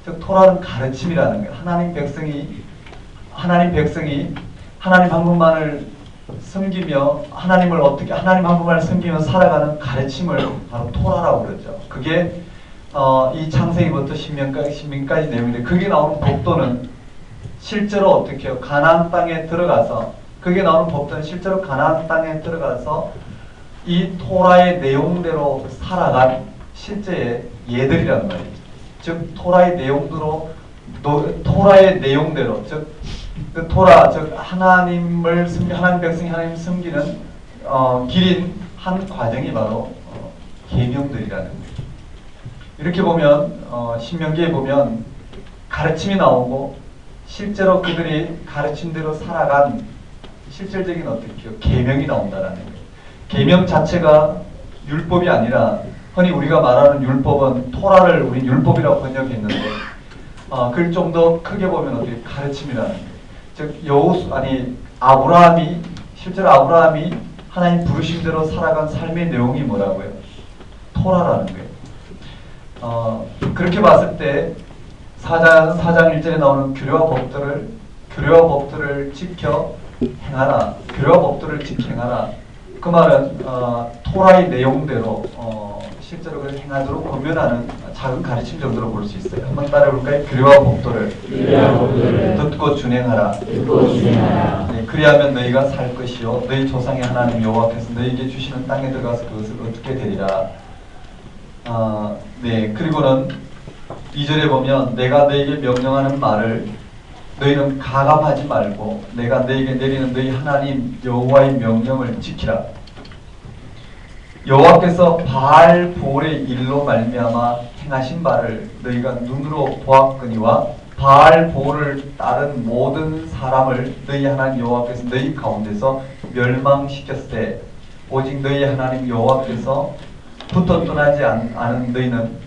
[SPEAKER 3] 즉 토라는 가르침이라는 거예요. 하나님 백성이 하나님 한 분만을 섬기며 하나님 한 분만을 섬기며 살아가는 가르침을 바로 토라라고 그러죠. 그게 이 창세기부터 신명까지 내용인데 그게 나오는 법도는 실제로 어떻게 해요? 가나안 땅에 들어가서 그게 나오는 법도는 실제로 가나안 땅에 들어가서 이 토라의 내용대로 살아간 실제의 예들이란 말이죠. 즉 토라의 내용대로 즉 그 토라 즉 하나님 백성이 하나님 섬기는 길인 한 과정이 바로 계명들이라는 거예요. 이렇게 보면 신명기에 보면 가르침이 나오고 실제로 그들이 가르친 대로 살아간 실질적인 계명이 나온다라는 거예요. 계명 자체가 율법이 아니라 흔히 우리가 말하는 율법은 토라를 우리 율법이라고 번역했는데 그걸 좀 더 크게 보면 가르침이라는 거예요. 즉 실제로 아브라함이 하나님 부르심대로 살아간 삶의 내용이 뭐라고요? 토라라는 거예요. 그렇게 봤을 때 4장 1절에 나오는 규례와 법들을 지켜 행하라. 규례와 법들을 지켜 행하라. 그 말은 토라의 내용대로 실제로 그걸 행하도록 권면하는 작은 가르침 정도로 볼 수 있어요. 한번 따라해볼까요? 규례와 법도를 듣고 준행하라. 네, 그리하면 너희가 살 것이요 너희 조상의 하나님 여호와께서 너희에게 주시는 땅에 들어가서 그것을 얻게 되리라. 네, 그리고는 2절에 보면 내가 너희에게 명령하는 말을 너희는 가감하지 말고 내가 너희에게 내리는 너희 하나님 여호와의 명령을 지키라. 여호와께서 바알 보올의 일로 말미암아 행하신 바를 너희가 눈으로 보았거니와 바알 보올을 따른 모든 사람을 너희 하나님 여호와께서 너희 가운데서 멸망시켰으되 오직 너희 하나님 여호와께서 붙어 떠나지 않은 너희는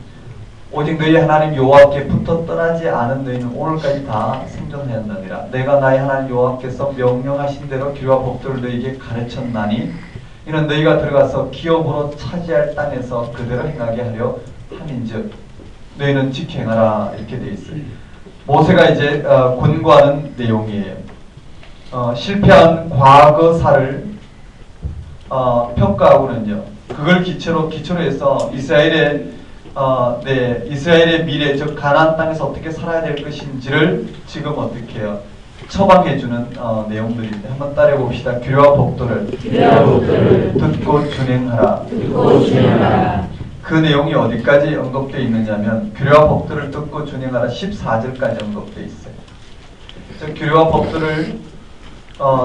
[SPEAKER 3] 오직 너희 하나님 여호와께 붙어 떠나지 않은 너희는 오늘까지 다 생존하였느니라. 내가 나의 하나님 여호와께서 명령하신 대로 규례와 법도를 너희에게 가르쳤나니 이는 너희가 들어가서 기업으로 차지할 땅에서 그대로 행하게 하려 함인즉 너희는 지켜 행하라. 이렇게 되어 있어요. 모세가 이제 권고하는 내용이에요. 실패한 과거사를 평가하고는요. 그걸 기초로 해서 이스라엘의 미래, 즉 가나안 땅에서 어떻게 살아야 될 것인지를 지금 어떻게 해요? 처방해주는 내용들인데 한번 따라해 봅시다. 규례와 법도를 듣고 준행하라. 그 내용이 어디까지 언급되어 있느냐면 규례와 법도를 듣고 준행하라 14절까지 언급되어 있어요. 즉 규례와 법도를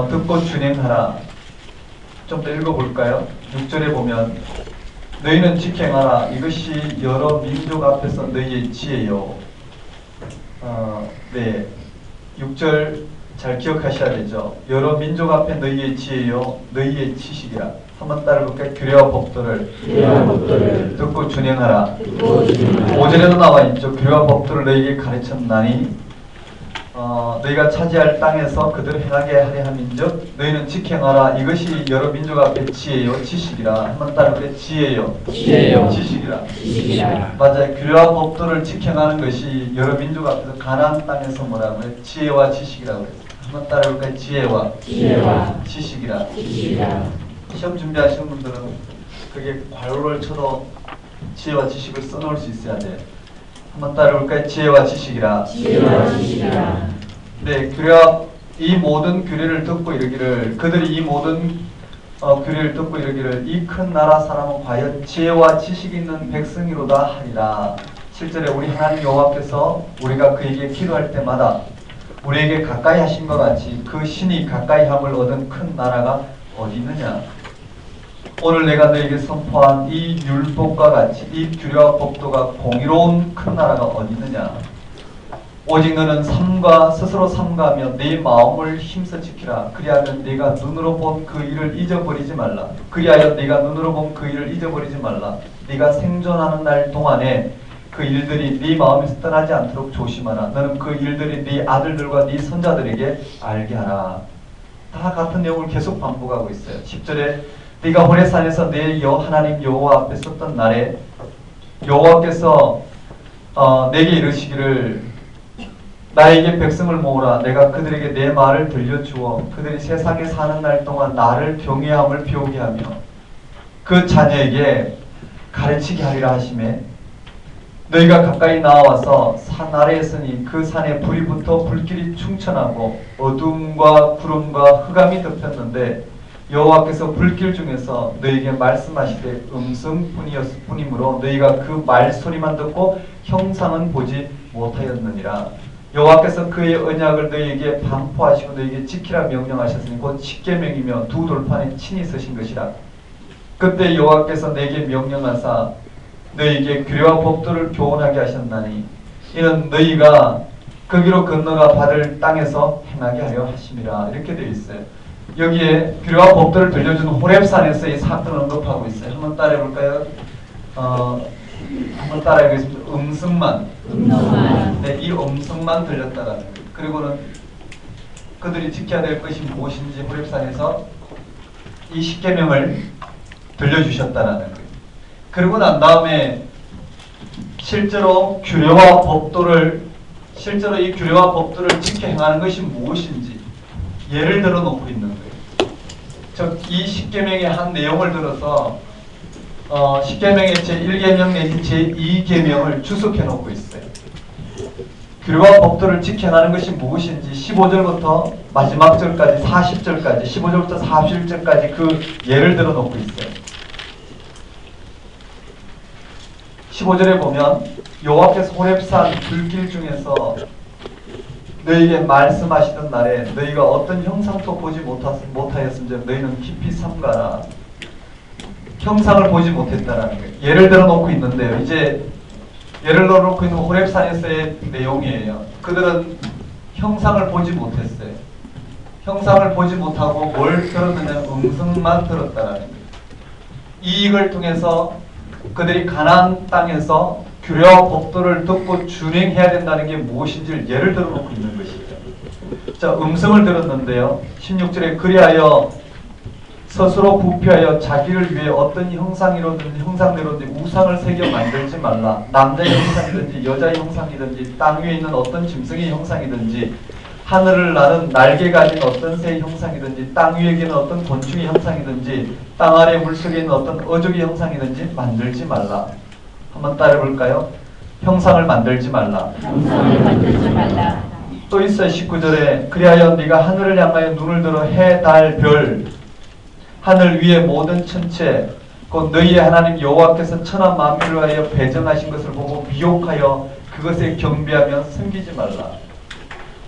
[SPEAKER 3] 듣고 준행하라. 좀 더 읽어볼까요? 6절에 보면 너희는 지켜 행하라. 이것이 여러 민족 앞에서 너희의 지혜요. 네, 6절 잘 기억하셔야 되죠. 여러 민족 앞에 너희의 지혜요 너희의 지식이라. 한번 따라볼까요? 규례와 법도를 듣고 준행하라. 5절에도 나와 있죠. 규례와 법도를 너희에게 가르쳤나니 너희가 차지할 땅에서 그들을 행하게 하려 함인즉 너희는 지켜 행하라. 이것이 여러 민족 앞에 지혜요 지식이라. 한번 따라볼까요? 지혜요 지식이라. 맞아요. 규례와 법도를 지켜 행하는 것이 여러 민족 앞에서 가나안 땅에서 뭐라고 해요? 지혜와 지식이라고 그랬어요. 한번 따라볼까요? 지혜와 지식이라. 시험 준비하시는 분들은 그게 괄호를 쳐도 지혜와 지식을 써놓을 수 있어야 돼요. 한번 따라볼까요? 지혜와 지식이라. 네, 규례와 이 모든 규례를 듣고 이르기를 그들이 이 모든 규례를 듣고 이르기를 이 큰 나라 사람은 과연 지혜와 지식이 있는 백성이로다 하리라. 실제로 우리 하나님 여호와께서 우리가 그에게 기도할 때마다 우리에게 가까이 하신 것 같이 그 신이 가까이 함을 얻은 큰 나라가 어디 있느냐. 오늘 내가 너에게 선포한 이 율법과 같이 이 규례와 법도가 공의로운 큰 나라가 어디 있느냐. 오직 너는 스스로 삼가하며 네 마음을 힘써 지키라. 그리하면 네가 눈으로 본 그 일을 잊어버리지 말라. 네가 생존하는 날 동안에 그 일들이 네 마음에서 떠나지 않도록 조심하라. 너는 그 일들이 네 아들들과 네 손자들에게 알게 하라. 다 같은 내용을 계속 반복하고 있어요. 10절에 네가 호레산에서 내 하나님 여호와 앞에 섰던 날에 여호와께서 내게 이르시기를 나에게 백성을 모으라. 내가 그들에게 내 말을 들려주어 그들이 세상에 사는 날 동안 나를 경외함을 배우게 하며 그 자녀에게 가르치게 하리라 하시매 너희가 가까이 나와서 산 아래에 있으니 그 산에 불이 붙어 불길이 충천하고 어둠과 구름과 흑암이 덮였는데 여호와께서 불길 중에서 너희에게 말씀하시되 음성뿐이므로 너희가 그 말소리만 듣고 형상은 보지 못하였느니라. 여호와께서 그의 언약을 너희에게 반포하시고 너희에게 지키라 명령하셨으니 곧 십계명이며 두 돌판에 친히 쓰신 것이라. 그때 여호와께서 내게 명령하사 너희에게 규례와 법도를 교훈하게 하셨나니 이는 너희가 거기로 건너가 받을 땅에서 행하게 하려 하심이라. 이렇게 되어 있어요. 여기에 규례와 법도를 들려준 호렙산에서 이 사건을 언급하고 있어요. 한번 따라해볼까요? 한번 따라해보겠습니다. 음성만. 네, 이 음성만 들렸다가 그리고는 그들이 지켜야 될 것이 무엇인지 호렙산에서 이 십계명을 들려주셨다라는 거예요. 그리고 난 다음에 실제로 이 규례와 법도를 지켜 행하는 것이 무엇인지 예를 들어 놓고 있는 거예요. 이 10계명의 한 내용을 들어서 10계명의 제1계명 내지 제2계명을 주석해 놓고 있어요. 규례와 법도를 지켜나는 것이 무엇인지 15절부터 마지막 절까지 40절까지 15절부터 41절까지 그 예를 들어 놓고 있어요. 15절에 보면 여호와께서 호렙산 불길 중에서 너희에게 말씀하시던 날에 너희가 어떤 형상도 보지 못하였은즉 너희는 깊이 삼가라. 형상을 보지 못했다라는 거예요. 예를 들어 놓고 있는데요. 이제 예를 들어 놓고 있는 호렙산에서의 내용이에요. 그들은 형상을 보지 못했어요. 형상을 보지 못하고 뭘 들었느냐, 음성만 들었다라는 거예요. 이익을 통해서 그들이 가나안 땅에서 규례와 법도를 듣고 준행해야 된다는 게 무엇인지를 예를 들어 놓고 있는 것이죠. 자, 음성을 들었는데요. 16절에 그리하여 스스로 부패하여 자기를 위해 어떤 형상대로든지 우상을 새겨 만들지 말라. 남자의 형상이든지 여자의 형상이든지 땅 위에 있는 어떤 짐승의 형상이든지 하늘을 나는 날개 가진 어떤 새의 형상이든지 땅 위에 있는 어떤 곤충의 형상이든지 땅 아래 물속에 있는 어떤 어족의 형상이든지 만들지 말라. 한번 따라해볼까요? 형상을 만들지 말라.
[SPEAKER 4] 형상을 만들지 말라.
[SPEAKER 3] 또 있어요. 19절에 그리하여 네가 하늘을 향하여 눈을 들어 해, 달, 별 하늘 위의 모든 천체 곧 너희의 하나님 여호와께서 천하 만민을 하여 배정하신 것을 보고 미혹하여 그것에 경배하며 섬기지 말라.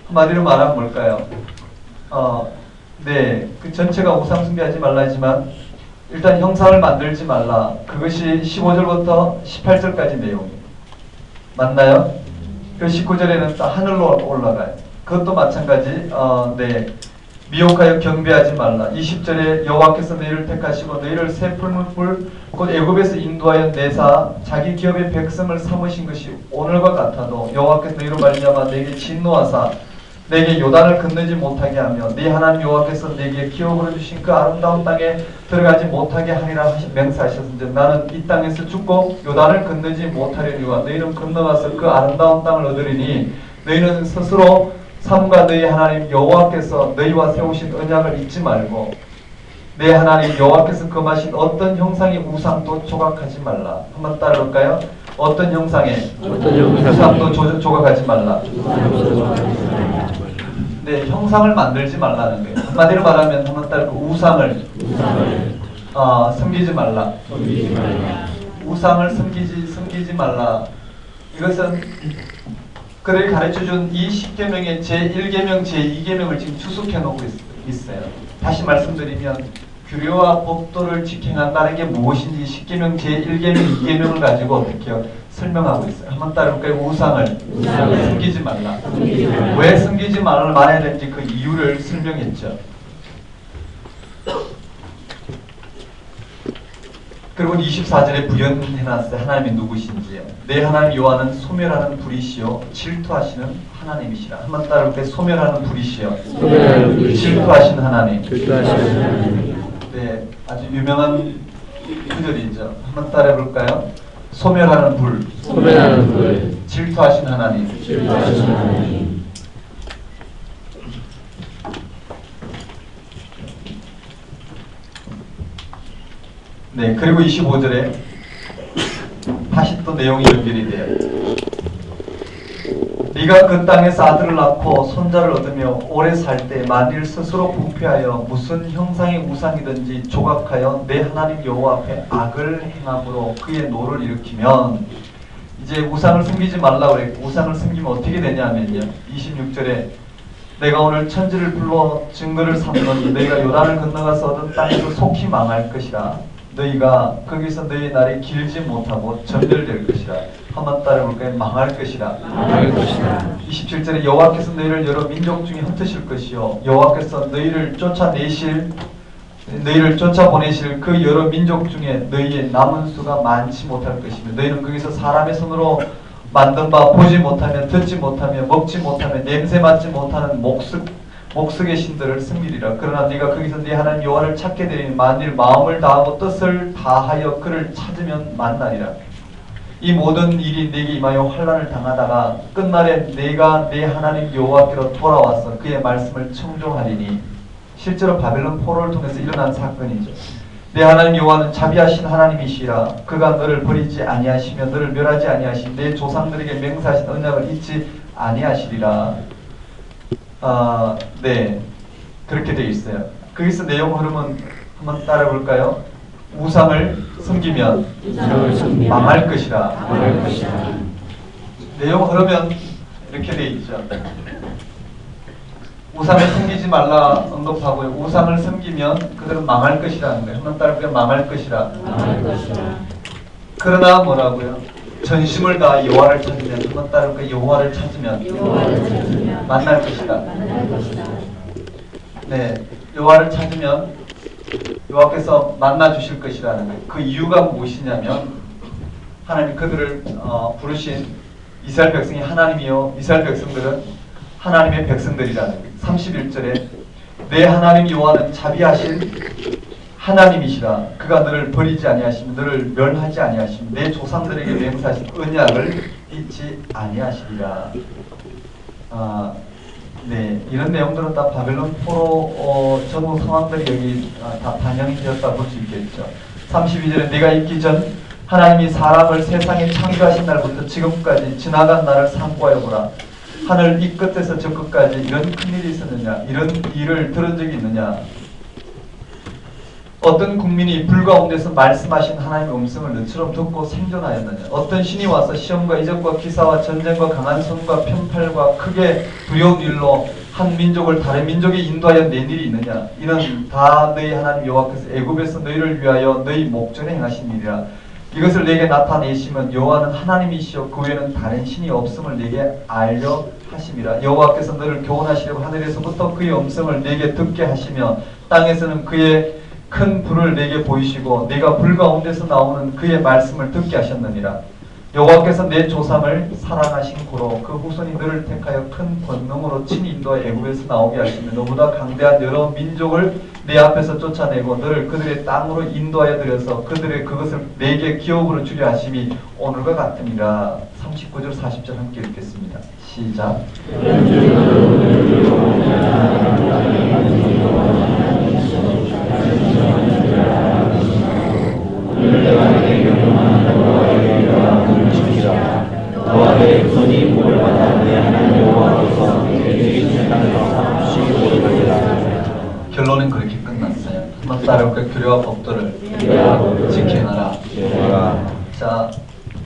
[SPEAKER 3] 한마디로 말하면 뭘까요? 네, 그 전체가 우상 숭배하지 말라 하지만 일단 형상을 만들지 말라. 그것이 15절부터 18절까지 내용입니다. 맞나요? 그 19절에는 하늘로 올라가요. 그것도 마찬가지. 네. 미혹하여 경배하지 말라. 20절에 여호와께서 너희를 택하시고 너희를 새 풀무불 곧 애굽에서 인도하여 내사 자기 기업의 백성을 삼으신 것이 오늘과 같아도 여호와께서 너희로 말미암아 내게 진노하사 내게 요단을 건너지 못하게 하며 네 하나님 여호와께서 내게 기업으로 주신 그 아름다운 땅에 들어가지 못하게 하리라 맹세하셨은즉 나는 이 땅에서 죽고 요단을 건너지 못하려니와 너희는 건너가서 그 아름다운 땅을 얻으리니 너희는 스스로 삼가 너희 하나님 여호와께서 너희와 세우신 언약을 잊지 말고 내 하나님 여호와께서 금하신 어떤 형상의 우상도 조각하지 말라. 한번 따라볼까요? 어떤 형상의 우상도 조각하지 말라. 네, 형상을 만들지 말라는 거예요. 한마디로 말하면 한번 따라 우상을 섬기지 말라. 우상을 섬기지 말라. 이것은 그를 가르쳐준 이 10계명의 제1계명, 제2계명을 지금 주석해 놓고 있어요. 다시 말씀드리면 규례와 법도를 지켜간다는 게 무엇인지 10계명, 제1계명, 2계명을 가지고 어떻게 설명하고 있어요. 한번 따라볼까요? 우상을 숨기지 말라. 왜 숨기지 말아야 되는지 그 이유를 설명했죠. 그리고 24절에 부연해놨어요. 하나님이 누구신지요. 내 하나님 여호와는 소멸하는 불이시요 질투하시는 하나님이시라. 한번 따라볼까요? 소멸하는 불이시요 질투하시는 하나님. 네, 아주 유명한 구절이죠. 한번 따라해볼까요? 소멸하는 불, 질투하신 하나님. 네, 그리고 25절에 다시 또 내용이 연결이 돼요. 네가 그 땅에서 아들을 낳고 손자를 얻으며 오래 살 때 만일 스스로 부패하여 무슨 형상의 우상이든지 조각하여 내 하나님 여호와 앞에 악을 행함으로 그의 노를 일으키면 이제 우상을 섬기지 말라고 그랬고 우상을 섬기면 어떻게 되냐면요. 26절에 내가 오늘 천지를 불러 증거를 삼는 너희가 요단을 건너가서 얻은 땅에서 속히 망할 것이라. 너희가 거기서 너희 날이 길지 못하고 전멸될 것이라. 한번 따라볼까요? 망할 것이라. 27절에 여호와께서 너희를 여러 민족 중에 흩으실 것이요 여호와께서 너희를 쫓아보내실 그 여러 민족 중에 너희의 남은 수가 많지 못할 것이며 너희는 거기서 사람의 손으로 만든 바 보지 못하며 듣지 못하며 먹지 못하며 냄새 맡지 못하는 목석의 신들을 섬기리라. 그러나 네가 거기서 네 하나님 여호와를 찾게 되니 만일 마음을 다하고 뜻을 다하여 그를 찾으면 만나리라. 이 모든 일이 네게 임하여 환난을 당하다가 끝날에 네가 네 하나님 여호와께로 돌아와서 그의 말씀을 청종하리니 실제로 바벨론 포로를 통해서 일어난 사건이죠. 내 하나님 여호와는 자비하신 하나님이시라. 그가 너를 버리지 아니하시며 너를 멸하지 아니하신 내 조상들에게 맹세하신 언약을 잊지 아니하시리라. 네, 그렇게 되어 있어요. 거기서 내용 흐름은 한번 따라 볼까요? 우상을 섬기면 망할 것이라. 내용 흐르면 이렇게 되어 있죠. 우상을 섬기지 말라 언급하고요. 우상을 섬기면 그들은 망할 것이라는 거예요. 한번 따라 볼까요? 망할 것이라. 그러나 뭐라고요? 전심을 다 여호와를 찾으면, 한번 따라 볼까요? 여호와를 찾으면 만날 것이다. 네, 여호와를 찾으면 여호와께서 만나 주실 것이라는 거예요. 그 이유가 무엇이냐면 하나님이 그들을 부르신 이스라엘 백성이 하나님이요, 이스라엘 백성들은 하나님의 백성들이라는 거예요. 31절에 내 하나님 여호와는 자비하신 하나님이시라. 그가 너를 버리지 아니하시며 너를 멸하지 아니하시며 내 조상들에게 맹세하신 언약을 잊지 아니하시리라. 네, 이런 내용들은 다 바벨론 포로 전후 상황들이 여기 다 반영이 되었다 볼 수 있겠죠. 32절에 내가 있기 전 하나님이 사람을 세상에 창조하신 날부터 지금까지 지나간 날을 상고하여 보라. 하늘 이 끝에서 저 끝까지 이런 큰일이 있었느냐, 이런 일을 들은 적이 있느냐. 어떤 국민이 불 가운데서 말씀하신 하나님의 음성을 너처럼 듣고 생존하였느냐. 어떤 신이 와서 시험과 이적과 기사와 전쟁과 강한 손과 편팔과 크게 두려운 일로 한 민족을 다른 민족에 인도하여 낸 일이 있느냐. 이는 다 너희 하나님 여호와께서 애굽에서 너희를 위하여 너희 목전에 행하신 일이라. 이것을 내게 나타내시면 여호와는 하나님이시요 그 외에는 다른 신이 없음을 내게 알려 하심이라. 여호와께서 너를 교훈하시려고 하늘에서부터 그의 음성을 내게 듣게 하시며 땅에서는 그의 큰 불을 내게 보이시고 내가 불 가운데서 나오는 그의 말씀을 듣게 하셨느니라. 여호와께서 내 조상을 사랑하신 고로 그 후손이 너를 택하여 큰 권능으로 친히 인도하여 애굽에서 나오게 하시며 너보다 강대한 여러 민족을 내 앞에서 쫓아내고 너를 그들의 땅으로 인도하여 들여서 그들의 그것을 내게 기업으로 주려 하심이 오늘과 같으니라. 39절 40절 함께 읽겠습니다. 시작.
[SPEAKER 2] 너와 내 후손이 복을 받아 내 하나님 여호와께서 내게 주신 땅을 삼시 복을 받으라.
[SPEAKER 3] 결론은 그렇게 끝났어요. 한번 따라볼까요? 규례와 법도를 지켜나라. 자,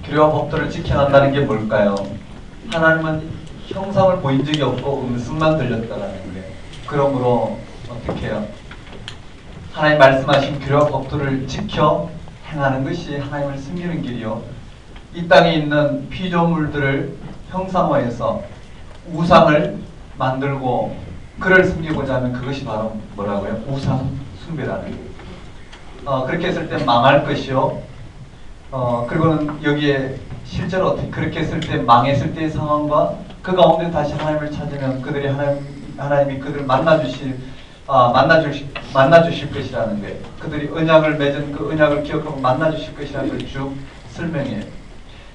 [SPEAKER 3] 규례와 법도를 지켜난다는 게 뭘까요? 하나님은 형상을 보인 적이 없고 음성만 들렸다라는 거예요. 그러므로 어떻게 해요? 하나님 말씀하신 규례와 법도를 지켜 행하는 것이 하나님을 섬기는 길이요. 이 땅에 있는 피조물들을 형상화해서 우상을 만들고 그를 섬기고자 하면 그것이 바로 뭐라고요? 우상 숭배라는 거예요. 그렇게 했을 때 망할 것이요. 그리고는 여기에 실제로 어떻게 그렇게 했을 때 망했을 때의 상황과 그 가운데 다시 하나님을 찾으면 그들이 하나님이 그들을 만나주실 것이라는 거예요. 그들이 언약을 맺은 그 언약을 기억하고 만나주실 것이라는 걸 쭉 설명해요.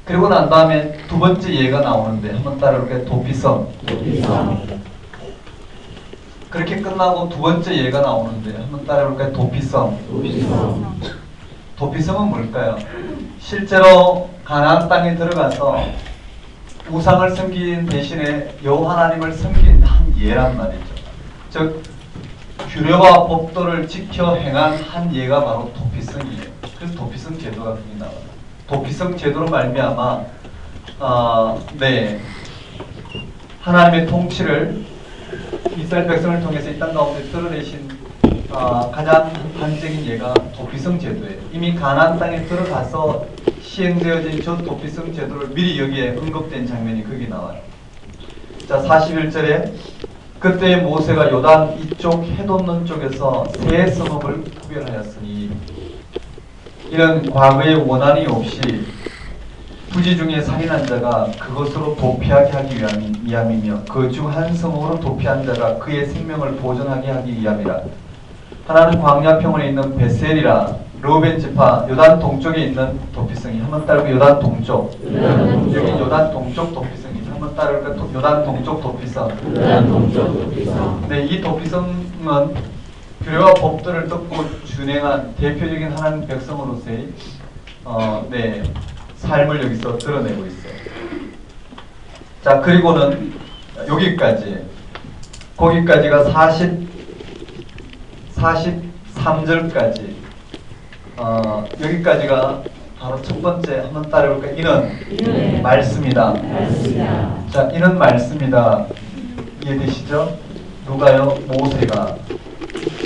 [SPEAKER 3] 그리고 난 다음에 두 번째 예가 나오는데 한번 따라볼까요? 도피성. 그렇게 끝나고 두 번째 예가 나오는데 한번 따라볼까요? 도피성. 도피성은 뭘까요? 실제로 가나안 땅에 들어가서 우상을 섬긴 대신에 여호와 하나님을 섬긴 한 예란 말이죠. 즉 규례와 법도를 지켜 행한 한 예가 바로 도피성이에요. 그래서 도피성 제도가 거기 나와요. 도피성 제도로 말미암아 하나님의 통치를 이스라엘 백성을 통해서 이 땅 가운데 드러내신 가장 한적인 예가 도피성 제도예요. 이미 가나안 땅에 들어가서 시행되어진 저 도피성 제도를 미리 여기에 언급된 장면이 거기 나와요. 자, 41절에 그때 모세가 요단 이쪽 해돋는 쪽에서 세 성읍을 구별하였으니 이런 과거의 원한이 없이 부지 중에 살인한 자가 그것으로 도피하게 하기 위함이며 그 중 한 성으로 도피한 자가 그의 생명을 보존하게 하기 위함이라. 하나는 광야 평원에 있는 베셀이라. 르우벤 지파 요단 동쪽에 있는 도피성이. 한번 따르고 요단 동쪽. 여기 요단 동쪽 도피성이. 한번 따르고 요단 동쪽 도피성. 네, 이 도피성은 규례와 법도를 듣고 준행한 대표적인 하나님 백성으로서의 네, 삶을 여기서 드러내고 있어요. 자, 그리고는 거기까지가 43절까지 여기까지가 바로 첫 번째 한번 따라해볼까요? 이는 말씀이다. 자, 이는 말씀이다. 이해되시죠? 누가요? 모세가.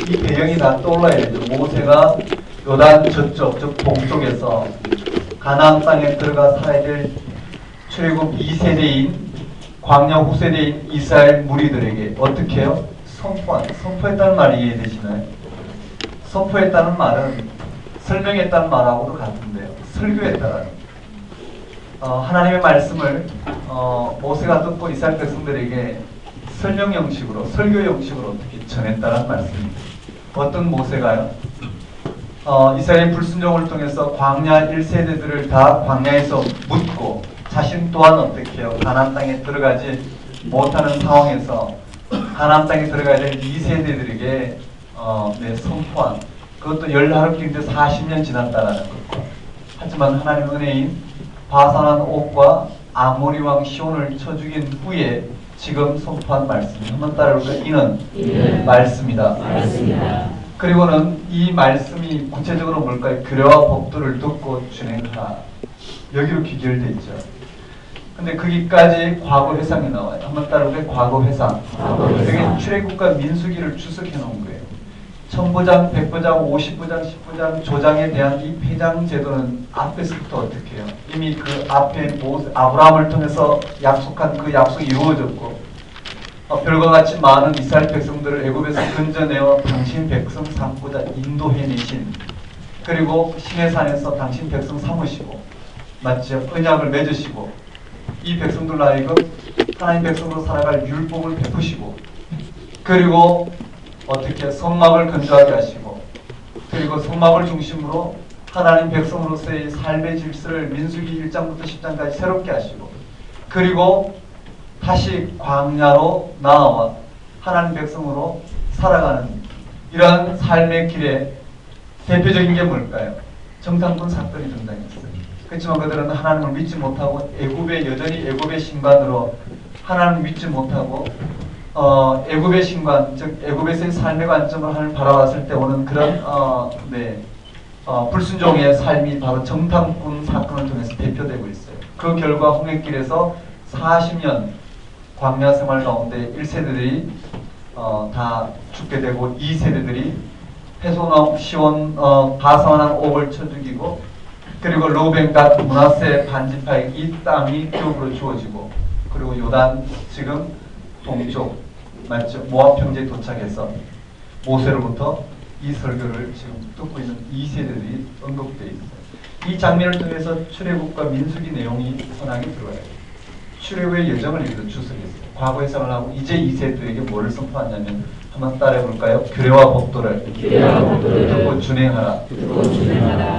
[SPEAKER 3] 이 배경이 다 떠올라야 되죠. 모세가 요단 저쪽, 즉 동쪽에서 가나안 땅에 들어가 살아야 될 출애굽 2세대인 광야 후세대인 이스라엘 무리들에게 어떻게 해요? 선포했다는 말이 이해되시나요? 선포했다는 말은 설명했다는 말하고도 같은데요. 설교했다라는 하나님의 말씀을 모세가 듣고 이스라엘 백성들에게 설명 형식으로, 설교 형식으로 어떻게 전했다는 말씀입니다. 어떤 모세가요? 이스라엘 불순종을 통해서 광야 1세대들을 다 광야에서 묻고 자신 또한 어떻게 해요? 가나안 땅에 들어가지 못하는 상황에서 가나안 땅에 들어가야 될 2세대들에게 네, 선포한 그것도 열하루길인데 40년 지났다라는 것. 하지만 하나님의 은혜인 바산한 옥과 아모리 왕 시온을 쳐 죽인 후에 지금 선포한 말씀이 한번 따라해볼까요? 이는 말씀이다. 그리고는 이 말씀이 구체적으로 뭘까요? 규례와 법도를 듣고 준행하라. 여기로 귀결되어 있죠. 근데 거기까지 과거 회상이 나와요. 한번 따라해볼까요? 과거 회상. 여기 출애굽과 민수기를 추석해 놓은 거예요. 1000부장, 100부장, 50부장, 10부장, 조장에 대한 이 회장 제도는 앞에서부터 어떻게 해요? 이미 그 앞에 아브라함을 통해서 약속한 그 약속이 이루어졌고 별과 같이 많은 이스라엘 백성들을 애굽에서 건져내어 당신 백성 삼고자 인도해내신 그리고 시내산에서 당신 백성 삼으시고 맞죠? 언약을 맺으시고 이 백성들 하여금 하나님 백성으로 살아갈 율법을 베푸시고 그리고 어떻게 성막을 건조하게 하시고 그리고 성막을 중심으로 하나님 백성으로서의 삶의 질서를 민수기 1장부터 10장까지 새롭게 하시고 그리고 다시 광야로 나아와 하나님 백성으로 살아가는 이러한 삶의 길에 대표적인 게 뭘까요? 정탐꾼 사건이 등장했어요. 그렇지만 그들은 하나님을 믿지 못하고 여전히 애굽의 신관으로 하나님을 믿지 못하고 애굽의 신관, 즉 애굽에서의 삶의 관점을 하나님을 바라봤을 때 오는 그런 불순종의 삶이 바로 정탐꾼 사건을 통해서 대표되고 있어요. 그 결과 홍해길에서 40년 광야 생활 가운데 1세대들이 다 죽게 되고 2세대들이 헤소남, 시온, 바산한 옥을 쳐 죽이고 그리고 로벤 갓 므낫세 반지파에 이 땅이 기업으로 주어지고 그리고 요단 지금 동쪽 맞죠? 모압 평지에 도착해서 모세로부터 이 설교를 지금 듣고 있는 2세대들이 언급되어 있어요. 이 장면을 통해서 출애굽과 민수기 내용이 선하게 들어와요. 출애굽의 여정을 여기서 추석했어요. 과거 해석을 하고 이제 2세대에게 뭐를 선포하냐면 한번 따라해볼까요? 규례와 법도를 듣고 준행하라.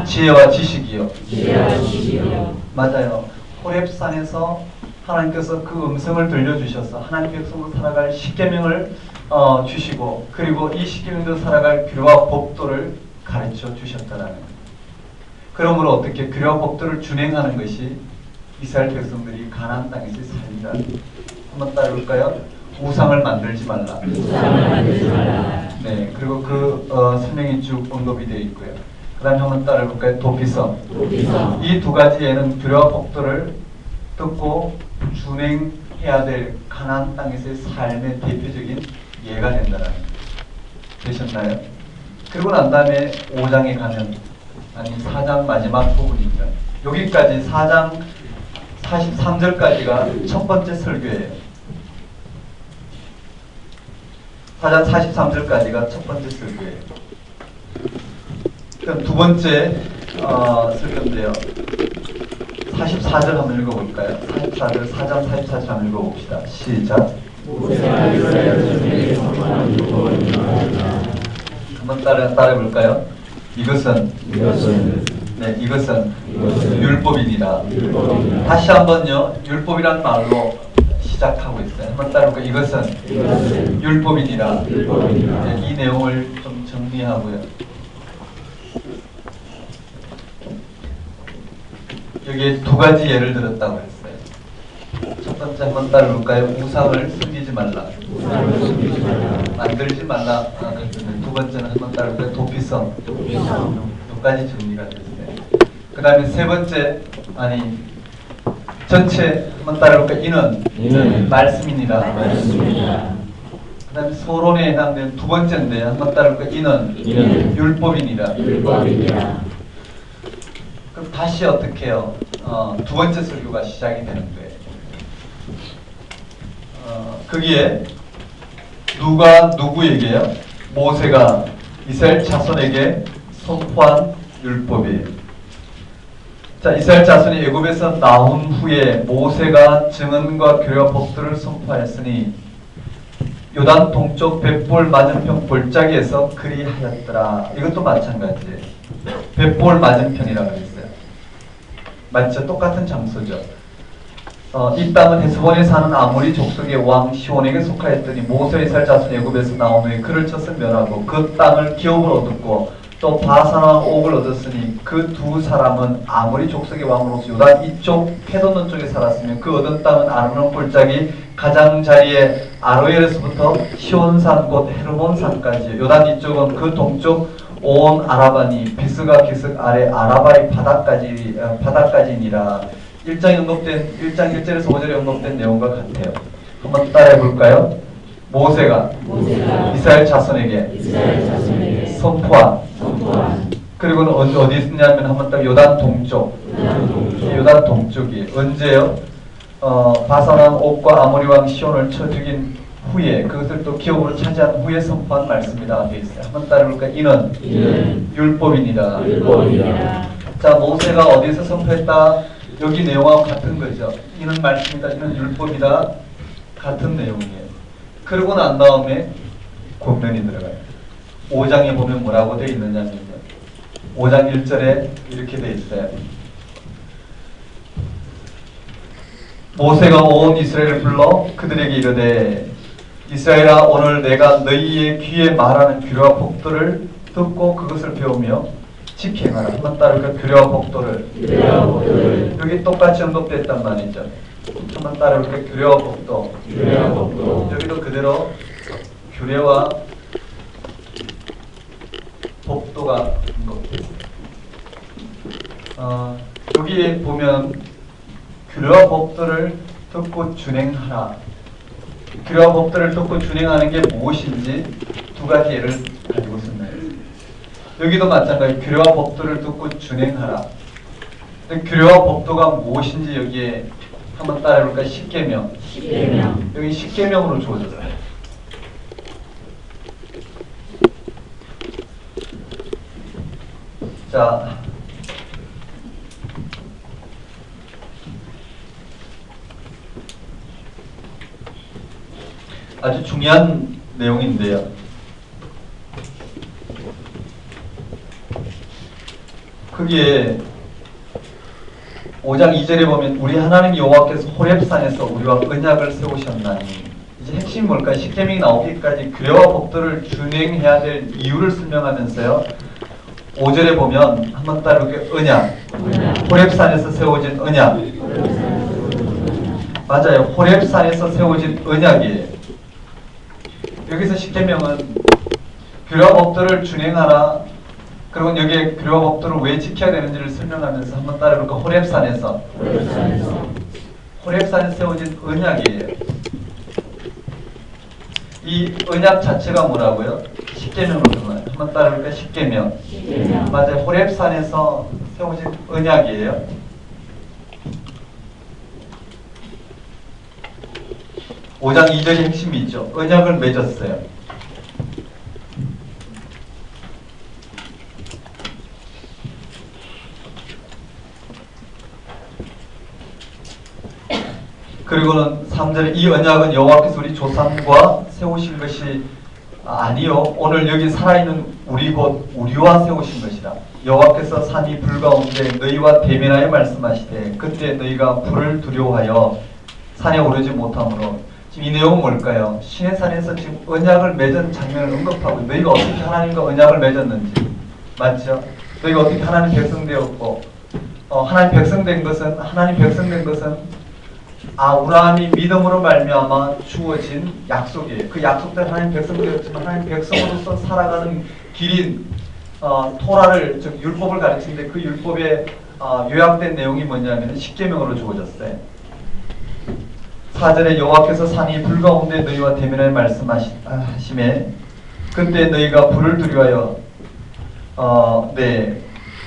[SPEAKER 3] 지혜와 지식이요. 맞아요. 호렙산에서 하나님께서 그 음성을 들려주셔서 하나님 백성으로 살아갈 십계명을 주시고 그리고 이 십계명대로 살아갈 규례와 법도를 가르쳐 주셨다라는 거예요. 그러므로 어떻게 규례와 법도를 준행하는 것이 이스라엘 백성들이 가나안 땅에서의 삶이다. 한번 따라볼까요? 우상을 만들지 말라. 네, 그리고 그 설명이 쭉 언급이 되어 있고요. 그 다음에 한번 따라볼까요? 도피성. 이 두 가지에는 규례와 법도를 듣고 준행해야 될 가나안 땅에서의 삶의 대표적인 예가 된다는 거예요. 되셨나요? 그리고 난 다음에 5장에 가면 아니 4장 마지막 부분입니다. 여기까지 4장 43절까지가 첫 번째 설교예요. 4장 43절까지가 첫 번째 설교예요. 그럼 두 번째 설교인데요. 44절 한번 읽어볼까요? 44절, 4장 44절 한번 읽어봅시다. 시작. 한번 따라해볼까요? 이것은 율법이니라. 다시 한번요. 율법이란 말로 시작하고 있어요. 한번 따라해볼까요? 이것은 율법이니라. 이 내용을 좀 정리하고요. 여기에 두 가지 예를 들었다고 했어요. 첫 번째 한번 따라볼까요? 우상을 숨기지 말라. 만들지 말라. 두 번째는 한번 따라볼까요? 도피성. 여기까지 정리가 됐어요. 그 다음에 세 번째, 전체 한번 따라볼까요? 이는 말씀이니라. 그 다음에 서론에 해당되는 두 번째인데 한번 따라볼까요? 이는 율법이니라. 그럼 다시 어떻게 해요? 두 번째 설교가 시작이 되는 거예요. 거기에 누가 누구에게요? 모세가 이스라엘 자손에게 선포한 율법이에요. 자, 이스라엘 자손이 애굽에서 나온 후에 모세가 증언과 규례와 법들을 선포하였으니 요단 동쪽 벳볼 맞은편 골짜기에서 그리하였더라. 이것도 마찬가지예요. 벳볼 맞은편이라고 했어요. 맞죠? 똑같은 장소죠. 이 땅은 헤스본에 사는 아모리 족속의 왕 시온에게 속하였더니 모세 이스라엘 자손이 애굽에서 나온 후에 그를 쳐서 멸하고 그 땅을 기업을 얻었고 또 바산 왕 옥을 얻었으니 그 두 사람은 아모리 족속의 왕으로서 요단 이쪽 페도는 쪽에 살았으며 그 얻은 땅은 아르논 골짜기 가장자리에 아로엘에서부터 시온산 곧 헤르몬산까지 요단 이쪽은 그 동쪽 온 아라바니 비스가 기슭 아래 아라바의 바다까지니라. 1장 1절에서 5절에 언급된 내용과 같아요. 한번 따라해 볼까요? 모세가 이스라엘 자손에게 선포한 그리고는 어디 있냐면 한번 딱 요단 동쪽이 언제요? 바산왕 옥과 아모리 왕 시온을 쳐 죽인 후에 그것을 또 기업으로 차지한 후에 선포한 말씀이라 되어 있어요. 한번 따라볼까요? 이는 율법이니라. 자, 모세가 어디서 선포했다? 여기 내용하고 같은 거죠. 이는 말씀이다. 이는 율법이다. 같은 내용이에요. 그러고 난 다음에 권면이 들어가요. 5장에 보면 뭐라고 되어 있느냐면요. 5장 1절에 이렇게 되어 있어요. 모세가 온 이스라엘을 불러 그들에게 이르되 이스라엘아 오늘 내가 너희의 귀에 말하는 규례와 법도를 듣고 그것을 배우며 지켜행하라. 한번 따르니까 규례와 법도를 여기 똑같이 언급됐단 말이죠. 한번 따르니까 규례와 법도 여기도 그대로 규례와 법도가 언급됐어요. 여기에 보면 규례와 법도를 듣고 준행하라. 규례와 법도를 듣고 준행하는 게 무엇인지 두 가지 예를 가지고 쓴다. 여기도 마찬가지 규례와 법도를 듣고 준행하라. 근데 규례와 법도가 무엇인지 여기에 한번 따라해볼까? 십계명. 여기 십계명으로 주어졌어요. 자, 아주 중요한 내용인데요. 그게 5장 2절에 보면 우리 하나님 여호와께서 호렙산에서 우리와 언약을 세우셨나니 이제 핵심이 뭘까? 십계명이 나오기까지 규례와 법도를 준행해야 될 이유를 설명하면서요. 5절에 보면 한번 따르게 언약. 호렙산에서 세워진 언약. 맞아요. 호렙산에서 세워진 언약이에요. 여기서 십계명은 규례와 법도를 준행하라. 그리고 여기에 규례와 법도를 왜 지켜야 되는지를 설명하면서 한번 따라볼까? 호렙산에서 세워진 언약이에요. 이 언약 자체가 뭐라고요? 십계명으로 들어가요. 한번 따라볼까? 십계명. 맞아요. 호렙산에서 세워진 언약이에요. (5장 2절의) 핵심이 있죠. 언약을 맺었어요. 그리고는 3절에 이 언약은 여호와께서 우리 조상과 세우신 것이 아니요 오늘 여기 살아있는 우리 곧 우리와 세우신 것이라. 여호와께서 산이 불 가운데 너희와 대면하여 말씀하시되 그때 너희가 불을 두려워하여 산에 오르지 못하므로 지금 이 내용은 뭘까요? 시내산에서 지금 언약을 맺은 장면을 언급하고 너희가 어떻게 하나님과 언약을 맺었는지 맞죠? 너희가 어떻게 하나님 백성 되었고 하나님 백성 된 것은 아브라함이 믿음으로 말미암아 주어진 약속이에요. 그 약속대로 하나님 백성 되었지만 하나님 백성으로서 살아가는 길인 토라를 즉 율법을 가르치는데 그 율법에 요약된 내용이 뭐냐면 십계명으로 주어졌어요. 4절에 여호와께서 산이 불 가운데 너희와 대면하여 말씀하심에 그때 너희가 불을 두려워하여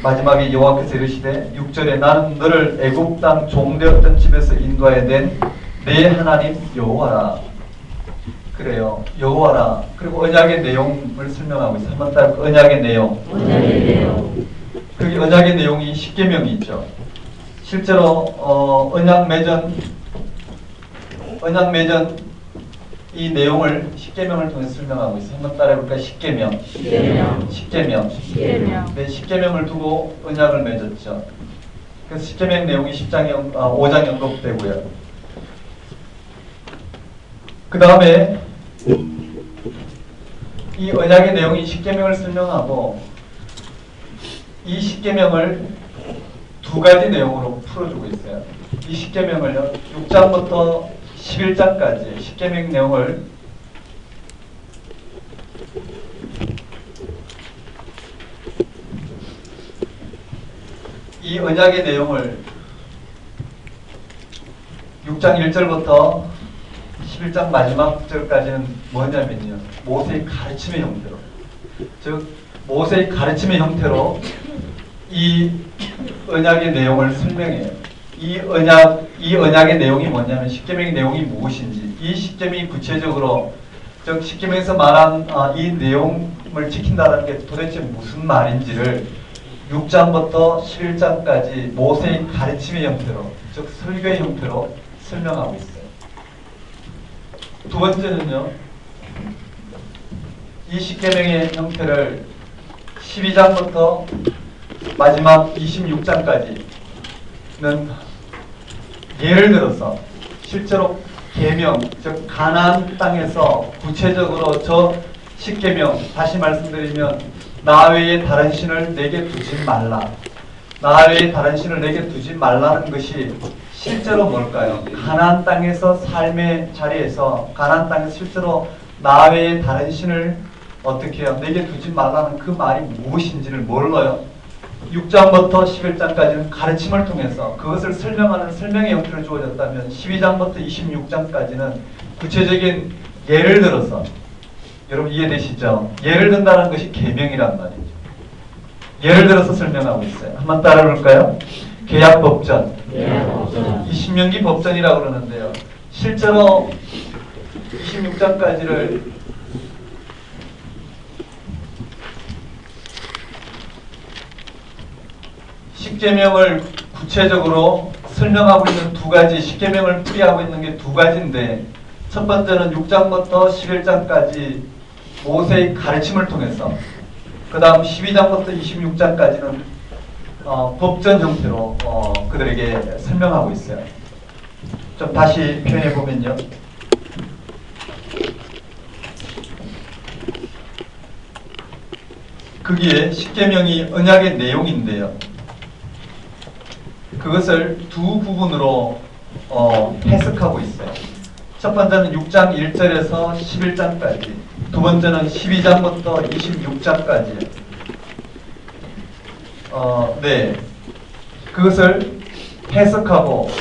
[SPEAKER 3] 마지막에 여호와께서 이르시되 6절에 나는 너를 애굽 땅 종되었던 집에서 인도하여 낸 내 하나님 여호와라. 그래요. 여호와라. 그리고 언약의 내용을 설명하고 있어요. 한번 따라 언약의 내용. 거기 언약의 내용이 십계명이 있죠. 실제로 언약 맺은 이 내용을 십계명을 통해 설명하고 있어요. 한번 따라해볼까요? 십계명. 네, 십계명을 두고 언약을 맺었죠. 그래서 십계명 내용이 5장에 언급되고요. 그 다음에 이 언약의 내용이 십계명을 설명하고 이 십계명을 두 가지 내용으로 풀어주고 있어요. 이 십계명을요 6장부터 11장까지 십계명 내용을 이 언약의 내용을 6장 1절부터 11장 마지막 절까지는 뭐냐면요 모세의 가르침의 형태로 즉 모세의 가르침의 형태로 이 언약의 내용을 설명해요. 이 언약의 내용이 뭐냐면 십계명의 내용이 무엇인지 이 십계명이 구체적으로 즉 십계명에서 말한 이 내용을 지킨다는 게 도대체 무슨 말인지를 6장부터 11장까지 모세의 가르침의 형태로 즉 설교의 형태로 설명하고 있어요. 두 번째는요 이 십계명의 형태를 12장부터 마지막 26장까지는 예를 들어서 실제로 계명, 즉 가나안 땅에서 구체적으로 저 십계명 다시 말씀드리면 나 외에 다른 신을 내게 두지 말라. 나 외에 다른 신을 내게 두지 말라는 것이 실제로 뭘까요? 가나안 땅에서 삶의 자리에서 가나안 땅에서 실제로 나 외에 다른 신을 어떻게 해요? 내게 두지 말라는 그 말이 무엇인지를 몰라요. 6장부터 11장까지는 가르침을 통해서 그것을 설명하는 설명의 형태를 주어졌다면 12장부터 26장까지는 구체적인 예를 들어서 여러분 이해되시죠? 예를 든다는 것이 계명이란 말이죠. 예를 들어서 설명하고 있어요. 한번 따라 볼까요? 계약법전. 이 신명기 법전이라고 그러는데요. 실제로 26장까지를 십계명을 구체적으로 설명하고 있는 두 가지, 십계명을 풀이하고 있는 게 두 가지인데 첫 번째는 6장부터 11장까지 모세의 가르침을 통해서 그 다음 12장부터 26장까지는 법전 형태로 그들에게 설명하고 있어요. 좀 다시 표현해 보면요. 거기에 십계명이 언약의 내용인데요. 그것을 두 부분으로 해석하고 있어요. 첫 번째는 6장 1절에서 11장까지, 두 번째는 12장부터 26장까지. 그것을 해석하고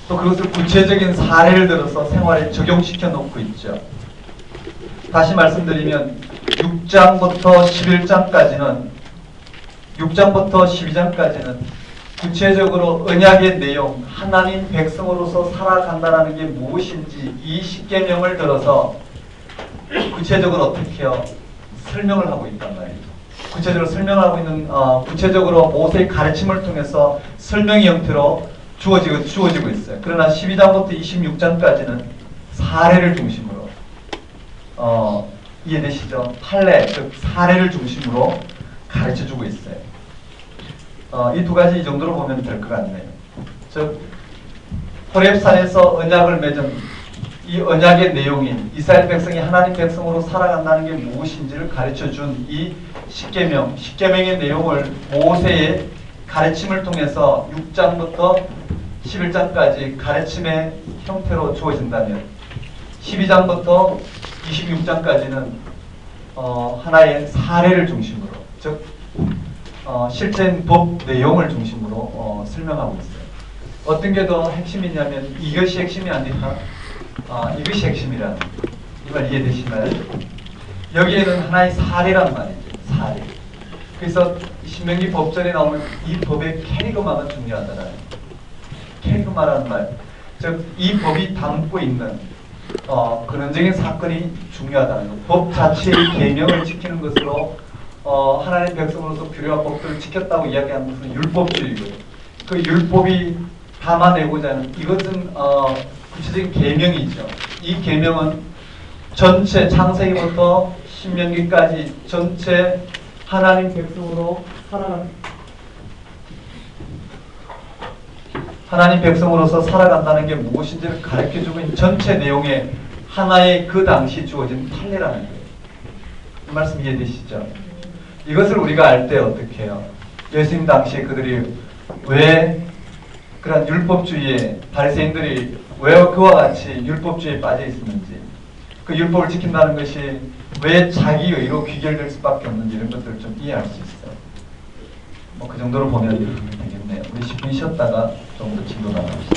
[SPEAKER 3] 또 그것을 구체적인 사례를 들어서 생활에 적용시켜 놓고 있죠. 다시 말씀드리면 6장부터 12장까지는 구체적으로 언약의 내용, 하나님 백성으로서 살아간다는 게 무엇인지 이 십계명을 들어서 구체적으로 어떻게 해요? 설명을 하고 있단 말이에요. 구체적으로 설명을 하고 있는, 구체적으로 모세의 가르침을 통해서 설명의 형태로 주어지고 있어요. 그러나 12장부터 26장까지는 사례를 중심으로, 이해되시죠? 판례, 즉 사례를 중심으로 가르쳐주고 있어요. 이 두 가지 이 정도로 보면 될 것 같네요. 즉 호렙산에서 언약을 맺은 이 언약의 내용인 이스라엘 백성이 하나님 백성으로 살아간다는 게 무엇인지를 가르쳐준 이 십계명, 십계명의 내용을 모세의 가르침을 통해서 6장부터 11장까지 가르침의 형태로 주어진다면 12장부터 26장까지는 하나의 사례를 중심으로, 즉 실제인 법 내용을 중심으로 설명하고 있어요. 어떤 게 더 핵심이냐면 이것이 핵심이 아니라 이것이 핵심이라는 이 말 이해되시나요? 여기에는 하나의 사례란 말이죠. 사례. 그래서 신명기 법전에 나오는 이 법의 캐리그마가 중요하다라는 거예요. 캐리그마라는 말, 즉 이 법이 담고 있는 근원적인 사건이 중요하다는 것. 법 자체의 계명을 지키는 것으로 하나님의 백성으로서 규례와 법들을 지켰다고 이야기하는 것은 율법주의고요. 그 율법이 담아내고자 하는 이것은 구체적인 계명이죠. 이 계명은 전체 창세기부터 신명기까지 전체 하나님 백성으로 하나님 백성으로서 살아간다는 게 무엇인지를 가르쳐주고 있는 전체 내용의 하나의 그 당시 주어진 판례라는 거예요. 이 말씀 이해되시죠? 이것을 우리가 알 때 어떻게 해요? 예수님 당시에 그들이 왜 그런 율법주의에 바리새인들이 왜 그와 같이 율법주의에 빠져 있었는지, 그 율법을 지킨다는 것이 왜 자기 의로 귀결될 수밖에 없는지 이런 것들을 좀 이해할 수 있어요. 뭐 그 정도로 보면 되겠네요. 우리 10분 쉬었다가 좀 더 진도 나갑시다.